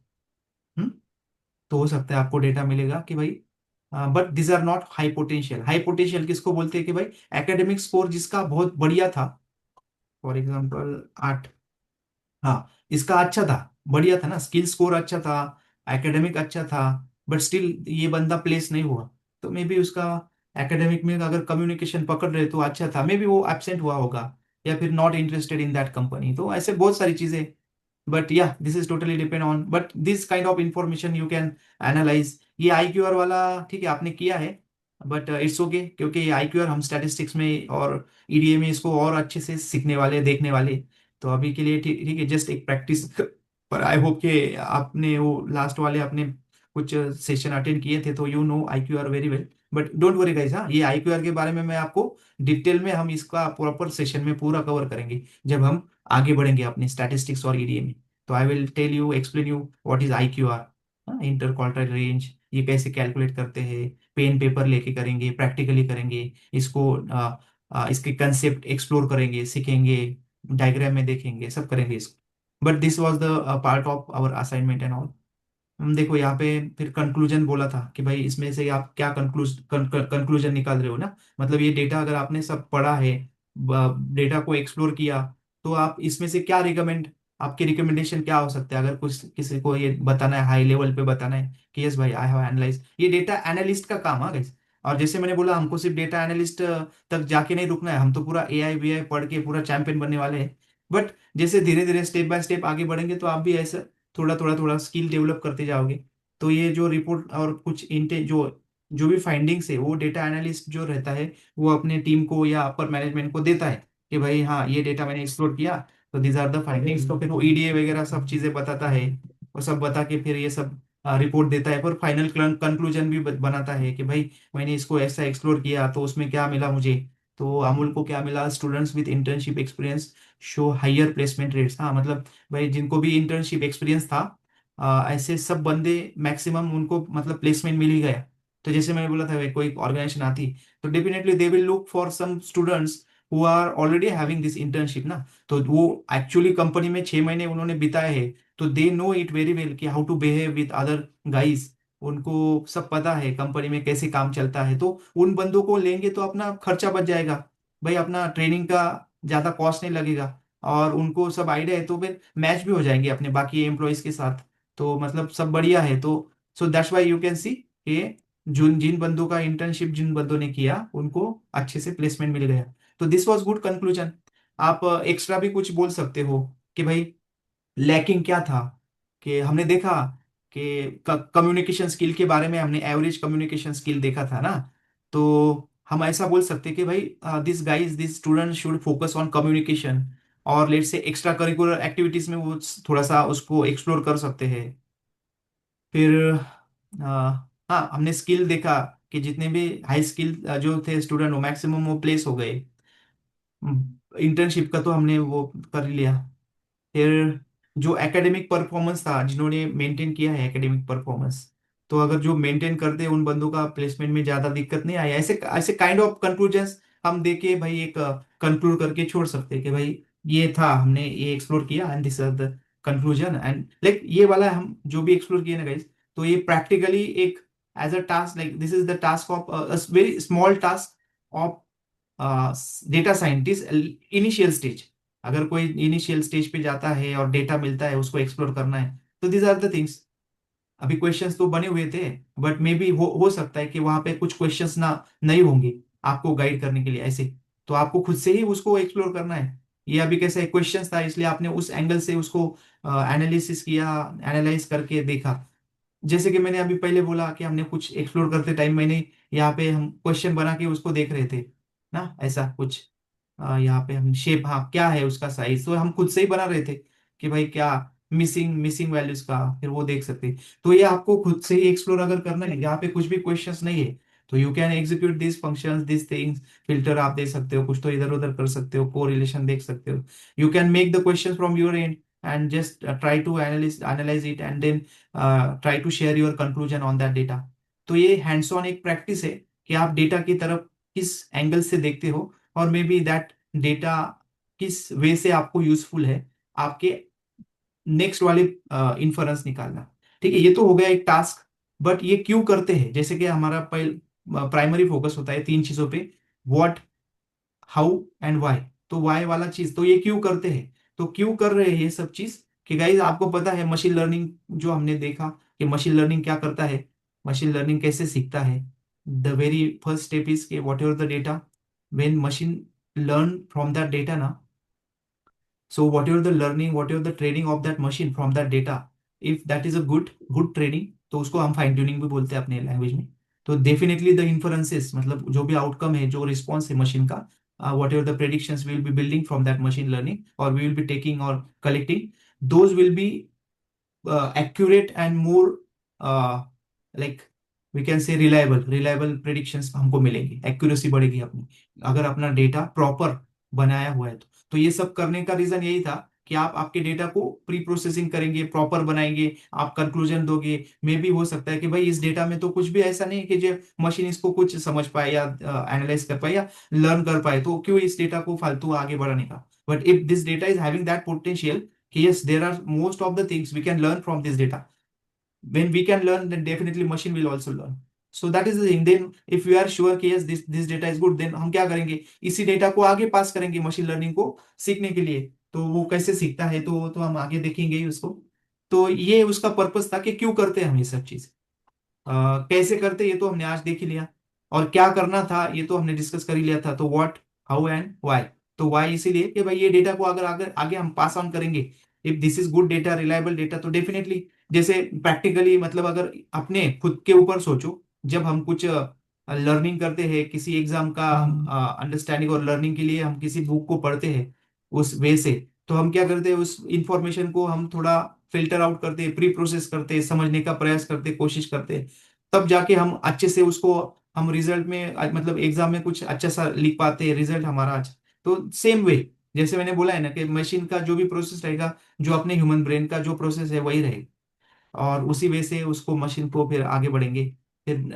तो हो सकता है आपको डेटा मिलेगा कि भाई, but this are not high potential. High potential किसको बोलते हैं कि भाई एकेडमिक स्कोर जिसका बहुत बढ़िया था, फॉर एग्जांपल 8, हाँ, इसका अच्छा था, बढ़िया था ना, स्किल स्कोर अच्छा था, एकेडमिक अच्छा था, बट स्टिल ये बंदा प्लेस नहीं हुआ, तो मे बी उसका एकेडमिक में अगर कम्युनिकेशन पकड़ रहे तो अच्छा था, मे बी वो एब्सेंट हुआ होगा, या फिर not interested in that company, तो ऐसे बहुत सारी चीजें। बट या this is totally depend on, but this kind of information you can analyse. ये IQR वाला ठीक है आपने किया है, बट इट्स ओके, क्योंकि ये IQR हम स्टैटिस्टिक्स में और EDA में इसको और अच्छे से सीखने वाले, देखने वाले, तो अभी के लिए ठीक ठीक है, जस्ट एक प्रैक्टिस। पर आई होप कि आपने वो लास्ट वाले अपने कुछ सेशन अटेंड किए थे, तो you know IQR very well. But don't worry guys, हाँ, ये IQR के बारे में मैं आपको डिटेल में, हम इसका प्रॉपर सेशन में पूरा कवर करेंगे जब हम आगे बढ़ेंगे अपने स्टैटिस्टिक्स और EDA में। तो I will tell you, explain you what is IQR, interquartile range, ये कैसे कैलकुलेट करते हैं, पेन पेपर लेके करेंगे, प्रैक्टिकली करेंगे इसको, इसके कंसेप्ट एक्सप्लोर करेंगे, सीखेंगे, डायग्राम में देखेंगे, सब करेंगे इसको। But this was the part of our assignment and all. देखो यहाँ पे फिर कंक्लूजन बोला था कि भाई इसमें से आप क्या कंक्लूजन निकाल रहे हो ना, मतलब ये डेटा अगर आपने सब पढ़ा है, डेटा को एक्सप्लोर किया, तो आप इसमें से क्या रिकमेंड, आपके रिकमेंडेशन क्या हो सकते हैं, अगर कुछ किसी को ये बताना है, हाई लेवल पे बताना है कि यस भाई आई हैव एनालाइज, ये डेटा एनालिस्ट का काम है गाइस। और जैसे मैंने बोला, हमको सिर्फ डेटा एनालिस्ट तक जाके नहीं रुकना है, हम तो पूरा AI BI पढ़ के पूरा चैंपियन बनने वाले हैं। बट जैसे धीरे धीरे स्टेप बाय स्टेप आगे बढ़ेंगे, तो आप भी ऐसा थोड़ा थोड़ा थोड़ा स्किल डेवलप करते जाओगे। तो ये जो रिपोर्ट और कुछ इंटे जो जो भी फाइंडिंग्स है, वो डेटा एनालिस्ट जो रहता है, वो अपने टीम को या अपर मैनेजमेंट को देता है कि भाई हाँ, ये डेटा मैंने एक्सप्लोर किया, तो दीज आर द फाइंडिंग्स, तो फिर वो EDA वगैरह सब चीजें बताता है, वो सब बता के फिर ये सब रिपोर्ट देता है, पर फाइनल कंक्लूजन भी बनाता है कि भाई मैंने इसको ऐसा एक्सप्लोर किया तो उसमें क्या मिला मुझे। तो अमूल को क्या मिला, students with internship experience show higher placement rates, हाँ, मतलब भाई जिनको भी इंटर्नशिप एक्सपीरियंस था, ऐसे सब बंदे मैक्सिमम उनको मतलब प्लेसमेंट मिल ही गया। तो जैसे मैंने बोला था भाई, कोई ऑर्गेनाइजेशन आती, तो definitely they will look for some students who are already having this internship ना, तो वो एक्चुअली कंपनी में 6 महीने उन्होंने बिताए हैं, तो they know it very well कि how to behave with other guys, उनको सब पता है कंपनी में कैसे काम चलता है, तो उन बंदों को लेंगे तो अपना खर्चा बच जाएगा भाई, अपना ट्रेनिंग का ज्यादा कॉस्ट नहीं लगेगा, और उनको सब आइडिया है, तो फिर मैच भी हो जाएंगे अपने बाकी एम्प्लॉयज के साथ, तो मतलब सब बढ़िया है। तो so that's why you can सी कि जिन जिन बंदों का इंटर्नशिप जिन बंदों ने किया, उनको अच्छे से प्लेसमेंट मिल गया। तो दिस वाज गुड कंक्लूजन। आप एक्स्ट्रा भी कुछ बोल सकते हो कि भाई लैकिंग क्या था, कि हमने देखा कि कम्युनिकेशन स्किल के बारे में हमने एवरेज कम्युनिकेशन स्किल देखा था ना, तो हम ऐसा बोल सकते हैं कि भाई this guys this student should focus on communication, और लेट से एक्स्ट्रा करिकुलर एक्टिविटीज में वो थोड़ा सा उसको एक्सप्लोर कर सकते हैं। फिर हाँ, हमने स्किल देखा कि जितने भी हाई स्किल जो थे स्टूडेंट, वो मैक्सिमम वो प्लेस हो गए। इंटर्नशिप का तो हमने वो कर ही लिया। फिर जो एकेडमिक परफॉर्मेंस था, जिन्होंने मेंटेन किया है एकेडमिक परफॉर्मेंस, तो अगर जो मेंटेन करते हैं उन बंदों का प्लेसमेंट में ज्यादा दिक्कत नहीं आई, ऐसे ऐसे काइंड ऑफ कंक्लूजन्स हम देके भाई एक कंक्लूड करके छोड़ सकते हैं कि भाई ये था, हमने ये एक्सप्लोर किया and this are the conclusion, and like ये वाला हम जो भी एक्सप्लोर किए ना गाइस, तो ये प्रैक्टिकली एक as a task, like this is the task of very small task of data scientist initial stage. अगर कोई इनिशियल स्टेज पे जाता है और डेटा मिलता है, उसको एक्सप्लोर करना है, तो दीज आर द थिंग्स। अभी क्वेश्चंस तो बने हुए थे, बट मे बी हो सकता है कि वहां पे कुछ क्वेश्चंस ना नहीं होंगे आपको गाइड करने के लिए ऐसे। तो आपको खुद से ही उसको एक्सप्लोर करना है। ये अभी कैसे क्वेश्चंस था, इसलिए आपने उस एंगल से उसको एनालिसिस किया, एनालाइज करके देखा। जैसे कि मैंने अभी पहले बोला कि हमने कुछ एक्सप्लोर करते टाइम मैंने यहाँ पे हम क्वेश्चन बना के उसको देख रहे थे ना, ऐसा कुछ। यहाँ पे हम शेप, हाँ क्या है उसका साइज, तो हम खुद से ही बना रहे थे कि भाई क्या मिसिंग मिसिंग वैल्यूज का, फिर वो देख सकते हैं। तो ये आपको खुद से ही एक्सप्लोर अगर करना है, यहाँ पे कुछ भी क्वेश्चंस नहीं है, तो you can execute this functions this things. Filter आप दे सकते हो, कुछ तो इधर उधर कर सकते हो, कोरिलेशन देख सकते हो। You can make the question from your and and just try to analyze it and then try to share your conclusion on that data. तो ये हैंड्स ऑन एक प्रैक्टिस है कि आप डेटा की तरफ किस एंगल से देखते हो, और मे बी दैट डेटा किस वे से आपको यूजफुल है आपके नेक्स्ट वाले इन्फरेंस निकालना। ठीक है, ये तो हो गया एक टास्क। बट ये क्यों करते हैं, जैसे कि हमारा प्राइमरी फोकस होता है तीन चीजों पे, व्हाट, हाउ एंड व्हाई। तो व्हाई वाला चीज, तो ये क्यों करते हैं, तो क्यों कर रहे हैं ये सब चीज, कि गाइज आपको पता है मशीन लर्निंग जो हमने देखा कि मशीन लर्निंग क्या करता है, मशीन लर्निंग कैसे सीखता है। The very first step is के whatever the data, when machine learn from that data ना, so whatever the learning, whatever the training of that machine from that data, if that is a good training, तो उसको हम फाइन ट्यूनिंग भी बोलते हैं अपने लैंग्वेज में। तो डेफिनेटली द इन्फरेंसेस, मतलब जो भी आउटकम है, जो रिस्पॉन्स है मशीन का, whatever the predictions we will be building from that machine learning or we will be taking or collecting, those will be accurate and more like we can say reliable predictions हमको मिलेंगे, एक्यूरेसी बढ़ेगी अपनी, अगर अपना डेटा प्रॉपर बनाया हुआ है तो ये सब करने का रीजन यही था कि आप आपके डेटा को प्री प्रोसेसिंग करेंगे, प्रॉपर बनाएंगे, आप कंक्लूजन दोगे। मे भी हो सकता है कि भाई इस डेटा में तो कुछ भी ऐसा नहीं है कि जो मशीन इसको कुछ समझ पाए या एनालाइज कर पाए या लर्न कर पाए, तो क्यों इस डेटा को फालतू आगे बढ़ाने का। But if this data is having that potential, yes, there are most of the things we can learn from this data. When we can learn, then definitely machine will also learn. So that is the thing. Then if we are sure कि yes this data is good, then हम क्या करेंगे, इसी डेटा को आगे पास करेंगे मशीन लर्निंग को सीखने के लिए। तो वो कैसे सीखता है तो हम आगे देखेंगे ही उसको। तो ये उसका पर्पस था कि क्यों करते हैं हम ये सब चीज। कैसे करते ये तो हमने आज देख ही लिया, और क्या करना था ये तो हमने डिस्कस कर ही लिया था। तो व्हाट, हाउ एंड व्हाई। तो व्हाई इसीलिए कि भाई ये डेटा को अगर आगे आगे हम पास ऑन करेंगे, if this is good data, reliable data, तो डेफिनेटली जैसे प्रैक्टिकली, मतलब अगर अपने खुद के ऊपर सोचो, जब हम कुछ लर्निंग करते हैं किसी एग्जाम का, अंडरस्टैंडिंग और लर्निंग के लिए हम किसी बुक को पढ़ते हैं उस वे से, तो हम क्या करते हैं, उस इंफॉर्मेशन को हम थोड़ा फिल्टर आउट करते हैं, प्री प्रोसेस करते हैं, समझने का प्रयास करते हैं, कोशिश करते हैं, तब जाके हम अच्छे से उसको हम रिजल्ट में मतलब एग्जाम में कुछ अच्छा सा लिख पाते हैं, रिजल्ट हमारा अच्छा। तो सेम वे, जैसे मैंने बोला है ना कि मशीन का जो भी प्रोसेस रहेगा, जो अपने ह्यूमन ब्रेन का जो प्रोसेस है वही रहेगा, और उसी वे से उसको मशीन को फिर आगे बढ़ेंगे। फिर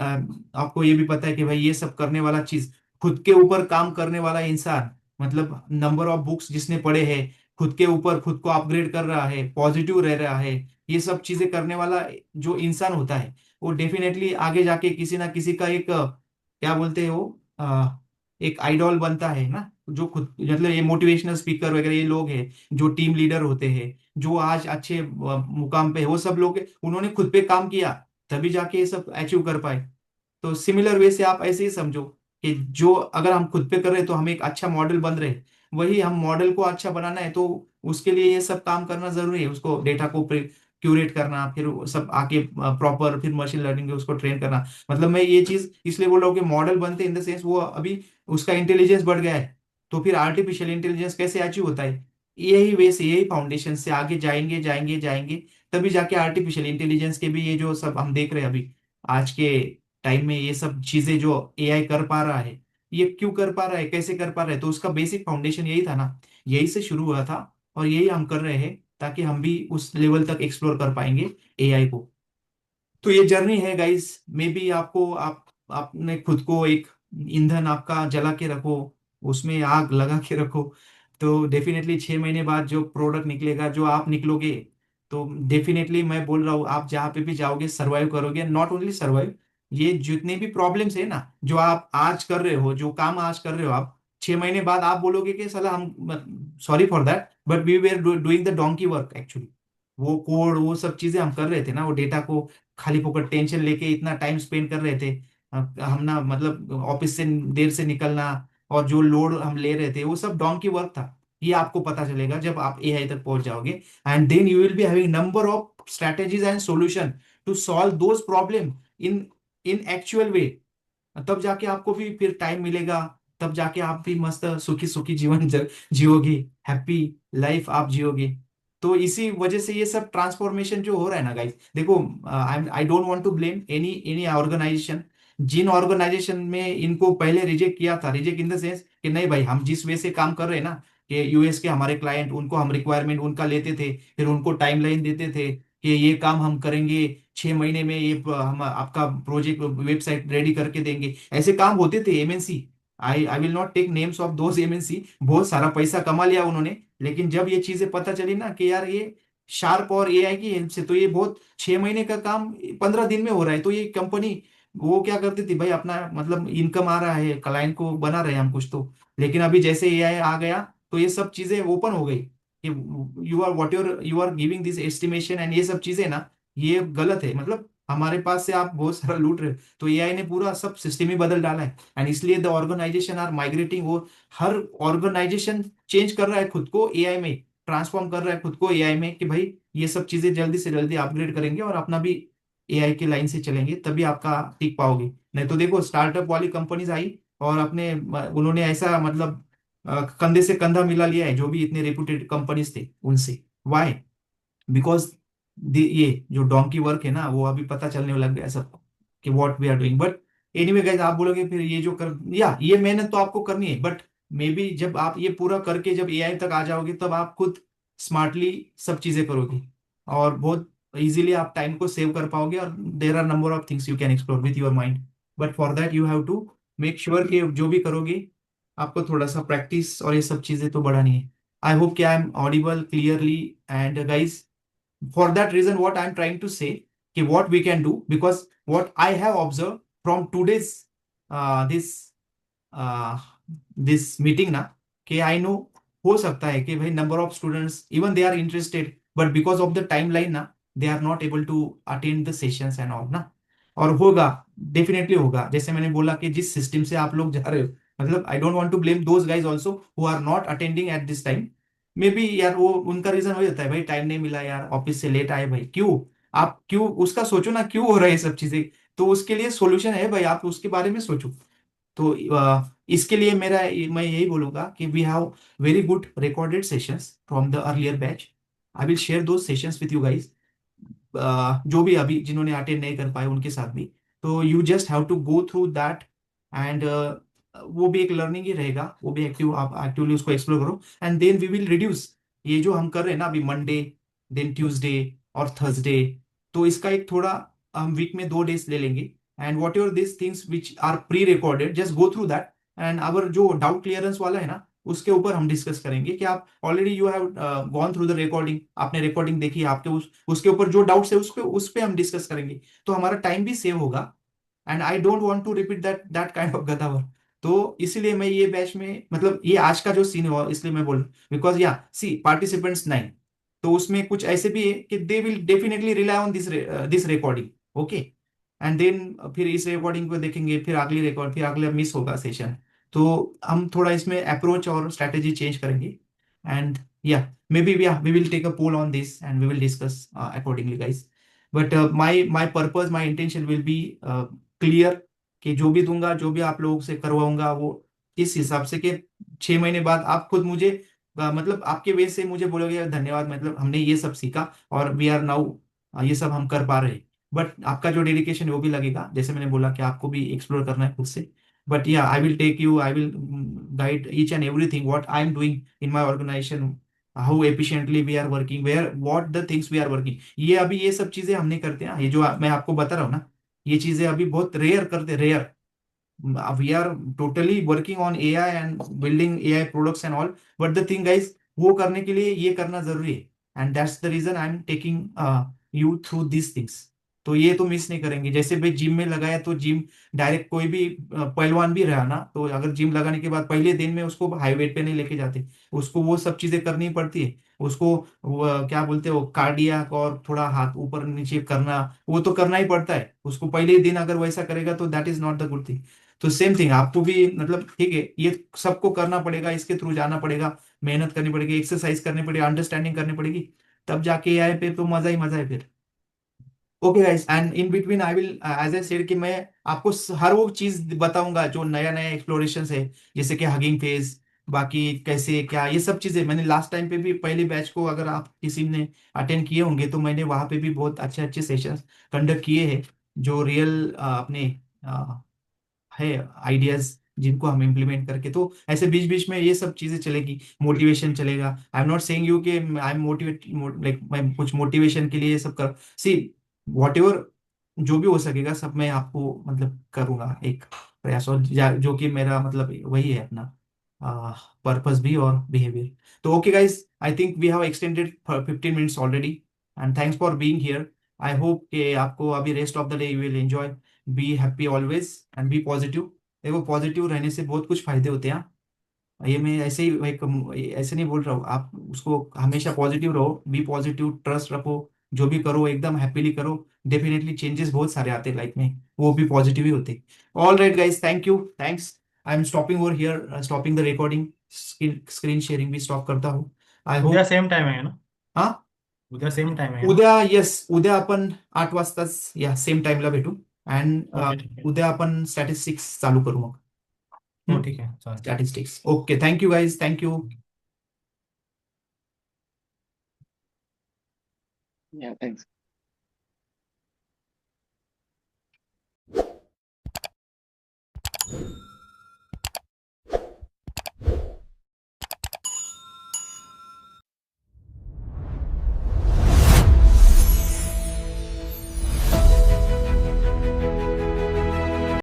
आपको ये भी पता है कि भाई ये सब करने वाला चीज, खुद के ऊपर काम करने वाला इंसान, मतलब नंबर ऑफ बुक्स जिसने पढ़े हैं, खुद के ऊपर खुद को अपग्रेड कर रहा है, पॉजिटिव रह रहा है, ये सब चीजें करने वाला जो इंसान होता है, वो डेफिनेटली आगे जाके किसी ना किसी का एक क्या बोलते हैं वो, एक आइडॉल बनता है ना। जो खुद मतलब ये मोटिवेशनल स्पीकर वगैरह ये लोग हैं, जो टीम लीडर होते हैं, जो आज अच्छे मुकाम पे है, वो सब लोग उन्होंने खुद पे काम किया, तभी जाके ये सब अचीव कर पाए। तो सिमिलर वे से आप ऐसे ही समझो कि जो अगर हम खुद पे कर रहे हैं तो हम एक अच्छा मॉडल बन रहे हैं, वही हम मॉडल को अच्छा बनाना है तो उसके लिए ये सब काम करना जरूरी है। उसको डेटा को क्यूरेट करना, फिर वो सब आके प्रॉपर फिर मशीन लर्निंग में उसको ट्रेन करना। मतलब मैं ये चीज इसलिए बोल रहा हूँ कि मॉडल बनते इन द सेंस वो अभी उसका इंटेलिजेंस बढ़ गया है, तो फिर आर्टिफिशियल इंटेलिजेंस कैसे अचीव होता है, यही वे से, यही फाउंडेशन से आगे जाएंगे जाएंगे जाएंगे, तभी जाके आर्टिफिशियल इंटेलिजेंस के भी ये जो सब हम देख रहे हैं अभी आज के टाइम में, ये सब चीजें जो एआई कर पा रहा है, ये क्यों कर पा रहा है, कैसे कर पा रहा है, तो उसका बेसिक फाउंडेशन यही था ना, यही से शुरू हुआ था, और यही हम कर रहे हैं ताकि हम भी उस लेवल तक एक्सप्लोर कर पाएंगे एआई को। तो ये जर्नी है गाइस, मे बी आपको आप आपने खुद को एक ईंधन आपका जला के रखो, उसमें आग लगा के रखो, तो डेफिनेटली 6 महीने बाद जो प्रोडक्ट निकलेगा, जो आप निकलोगे, तो डेफिनेटली मैं बोल रहा हूँ आप जहाँ पे भी जाओगे सर्वाइव करोगे। नॉट ओनली सर्वाइव, ये जितने भी प्रॉब्लम्स है ना, जो आप आज कर रहे हो, जो काम आज कर रहे हो आप, 6 महीने बाद आप बोलोगे कि साला हम, sorry for that, but we were doing the donkey work actually. वो कोड वो सब चीजें हम कर रहे थे ना, वो डेटा को खाली फोकट टेंशन लेके इतना टाइम स्पेंड कर रहे थे, हम ना मतलब ऑफिस से देर से निकलना और जो लोड हम ले रहे थे वो सब डोंकी वर्क था। ये आपको पता चलेगा जब आप एआई तक पहुंच जाओगे, and then you will be having number of strategies and solution to solve those problem in in actual way. तब जाके आपको भी फिर टाइम मिलेगा, तब जाके आप भी मस्त सुखी सुखी जीवन जियोगे, हैप्पी लाइफ आप जियोगे। तो इसी वजह से ये सब ट्रांसफॉर्मेशन जो हो रहा है ना गाइस, देखो I don't want to blame any any organization. जिन ऑर्गेनाइजेशन में इनको पहले रिजेक्ट किया था, रिजेक्ट इन द सेंस कि नहीं भाई हम जिस वे से काम कर रहे हैं ना, कि यूएस के हमारे क्लाइंट, उनको हम रिक्वायरमेंट उनका लेते थे, फिर उनको टाइमलाइन देते थे कि ये काम हम करेंगे 6 महीने में, ये हम आपका प्रोजेक्ट वेबसाइट रेडी करके देंगे, ऐसे काम होते थे MNC. I I will not take names of those MNC, बहुत सारा पैसा कमा लिया उन्होंने। लेकिन जब ये चीजें पता चली ना कि यार ये शार्प और एआई की हेल्प से तो ये बहुत 6 महीने का काम 15 दिन में हो रहा है, तो ये कंपनी वो क्या करती थी भाई, अपना मतलब इनकम आ रहा है, क्लाइंट को बना रहे हैं हम कुछ तो। लेकिन अभी जैसे एआई आ गया तो ये सब चीजें ओपन हो गई कि you are giving this estimation and ये सब चीजें ना, ये गलत है, मतलब हमारे पास से आप बहुत सारा लूट रहे हो। तो एआई ने पूरा सब सिस्टम ही बदल डाला है, एंड इसलिए द ऑर्गेनाइजेशन आर माइग्रेटिंग। वो हर ऑर्गेनाइजेशन चेंज कर रहा है खुद को एआई में, ट्रांसफॉर्म कर रहा है खुद को एआई में, कि भाई ये सब चीजें जल्दी से जल्दी अपग्रेड करेंगे और अपना भी एआई की लाइन से चलेंगे, तभी आपका टिक पाओगे। नहीं तो देखो स्टार्टअप वाली कंपनीज आई और अपने उन्होंने ऐसा मतलब कंधे से कंधा मिला लिया है जो भी इतने रेपुटेड कंपनीज थे उनसे। वाई? बिकॉज ये जो डोंकी वर्क है ना, वो अभी पता चलने लग गया सबको कि what we are doing. But anyway guys, आप बोलोगे फिर ये जो कर, या ये मेहनत तो आपको करनी है, बट मे बी जब आप ये पूरा करके जब एआई तक आ जाओगे तब आप खुद स्मार्टली सब चीजें करोगे और बहुत इजीली आप टाइम को सेव कर पाओगे, और there are number of things you can explore with your mind. But for that you have to make sure कि जो भी करोगे आपको थोड़ा सा प्रैक्टिस और ये सब चीजें तो बढ़ानी है। आई होप कि I am audible clearly. And guys, for that reason what I'm trying to say, कि what we can do, because what I have observed from today's this uh, this meeting ना, कि I know हो सकता है कि भाई number of students even they are interested but because of the timeline ना they are not able to attend the sessions and all ना। और होगा, डेफिनेटली होगा, जैसे मैंने बोला कि जिस सिस्टम से आप लोग जा रहे हो, मतलब I don't want to blame those guys also who are not attending at this time. Maybe यार वो उनका रीजन हो जाता है, भाई टाइम नहीं मिला यार, ऑफिस से लेट आए भाई, क्यों आप क्यों उसका सोचो ना, क्यों हो रहा है ये सब चीजें। तो उसके लिए सॉल्यूशन है भाई, आप उसके बारे में सोचो। तो इसके लिए मैं यही बोलूंगा कि we have very good recorded sessions from the earlier batch. I will share those sessions with you guys, जो भी अभी जिन्होंने अटेंड नहीं कर पाए उनके साथ भी। तो you just have to go through that, and वो भी एक लर्निंग ही रहेगा, वो भी एक्टिव, आप एक्टिवली उसको एक्सप्लोर करो। And then we will reduce ये जो हम कर रहे हैं ना अभी, मंडे देन ट्यूसडे और थर्सडे, तो इसका एक थोड़ा हम वीक में 2 डेज ले लेंगे। And whatever this things which are pre recorded just go through that, and our जो डाउट क्लियरेंस वाला है ना उसके ऊपर हम डिस्कस करेंगे कि आप already you have gone through the recording, आपने रिकॉर्डिंग देखी, आपके उसके ऊपर जो डाउट्स है उसके उस पे हम डिस्कस करेंगे, तो हमारा टाइम भी सेव होगा। And I don't want to repeat that kind of गदावर। तो इसलिए मैं ये बैच में, मतलब ये आज का जो सीन हुआ इसलिए मैं बोल, बिकॉज या सी पार्टिसिपेंट्स 9, तो उसमें कुछ ऐसे भी है कि they will definitely rely on this recording. Okay, and then फिर इस रिकॉर्डिंग को देखेंगे, फिर अगली रिकॉर्ड, फिर अगला मिस होगा सेशन। तो हम थोड़ा इसमें अप्रोच और स्ट्रेटेजी चेंज करेंगे। एंड या maybe yeah, we will take a poll on this and we will discuss accordingly guys. But my purpose, my intention will be clear, कि जो भी दूंगा, जो भी आप लोगों से करवाऊंगा वो इस हिसाब से कि 6 महीने बाद आप खुद मुझे मतलब आपके वे से मुझे बोलोगे धन्यवाद, मतलब हमने ये सब सीखा और वी आर नाउ ये सब हम कर पा रहे हैं। बट आपका जो डेडिकेशन है वो भी लगेगा, जैसे मैंने बोला कि आपको भी एक्सप्लोर करना है खुद से। बट या I will take you, I will guide each and everything what I am doing in my organization, how efficiently we are working, where what the things we are working। ये अभी ये सब चीजें हम नहीं करते हैं, ये जो मैं आपको बता रहा हूँ ना, ये चीजें अभी बहुत रेयर करते, rare. We are totally working on AI and building AI products and all. But the thing guys, वो करने के लिए ये करना जरूरी है, and that's the reason I am taking you through this things. तो ये तो मिस नहीं करेंगे। जैसे भाई जिम में लगाया तो जिम डायरेक्ट कोई भी पहलवान भी रहा ना, तो अगर जिम लगाने के बाद पहले दिन में उसको हाई वेट पे नहीं लेके जाते, उसको वो सब चीजें करनी पड़ती है। उसको वो, क्या बोलते हैं वो, कार्डियक और थोड़ा हाथ ऊपर नीचे करना, वो तो करना ही पड़ता है उसको पहले ही दिन। अगर वैसा करेगा तो that is not the good thing. तो सेम थिंग आपको भी, मतलब ठीक है, ये सबको करना पड़ेगा, इसके थ्रू जाना पड़ेगा, मेहनत करनी पड़ेगी, एक्सरसाइज करनी पड़ेगी, अंडरस्टैंडिंग करनी पड़ेगी, तब जाके एआई पे तो मजा ही मजा है फिर। Okay guys, and in between I will, as I said कि मैं आपको हर वो चीज बताऊंगा जो नया नया एक्सप्लोरेशन है, जैसे कि हगिंग फेज, बाकी कैसे क्या, ये सब चीजें मैंने लास्ट टाइम पे भी पहले बैच को अगर आप किसी ने अटेंड किए होंगे तो मैंने वहां पे भी बहुत अच्छे अच्छे सेशंस कंडक्ट किए हैं, जो रियल अपने है आइडियाज जिनको हम इम्प्लीमेंट करके, तो ऐसे बीच बीच में ये सब चीजें चलेगी, मोटिवेशन चलेगा। I am not saying you कि आई एम मोटिवेट, लाइक मैं कुछ मोटिवेशन के लिए ये सब कर, सी वॉट एवर जो भी हो सकेगा सब मैं आपको मतलब करूंगा एक प्रयास, और जो कि मेरा मतलब वही है अपना पर्पस भी और बिहेवियर। तो okay guys, I think we have extended 15 minutes already, and thanks for being here. I hope कि आपको अभी rest of the day you will enjoy, be happy always and be positive. देखो पॉजिटिव रहने से बहुत कुछ फायदे होते हैं। ये मैं ऐसे ही ऐसे नहीं बोल रहा हूँ, आप उसको हमेशा पॉजिटिव रहो, बी पॉजिटिव, ट्रस्ट रखो, जो भी करो एकदम हैप्पीली करो, डेफिनेटली चेंजेस बहुत सारे आते हैं लाइफ में, वो भी पॉजिटिव ही होते। All right guys, thank you, thanks. I am stopping over here, stopping the recording, screen sharing भी स्टॉप करता हूँ। आई उद्या होप, सेम टाइम आहे ना? हाँ उद्या सेम टाइम आहे ना? उद्या, येस उद्या आपण 8 वाजताच या सेम टाइमला भेटू, अँड ओके ठीक आहे. उद्या आपण स्टॅटिस्टिक्स चालू करू मग। हो ठीक आहे चालेल. Statistics, okay, thank you guys, thank you. Yeah, thanks.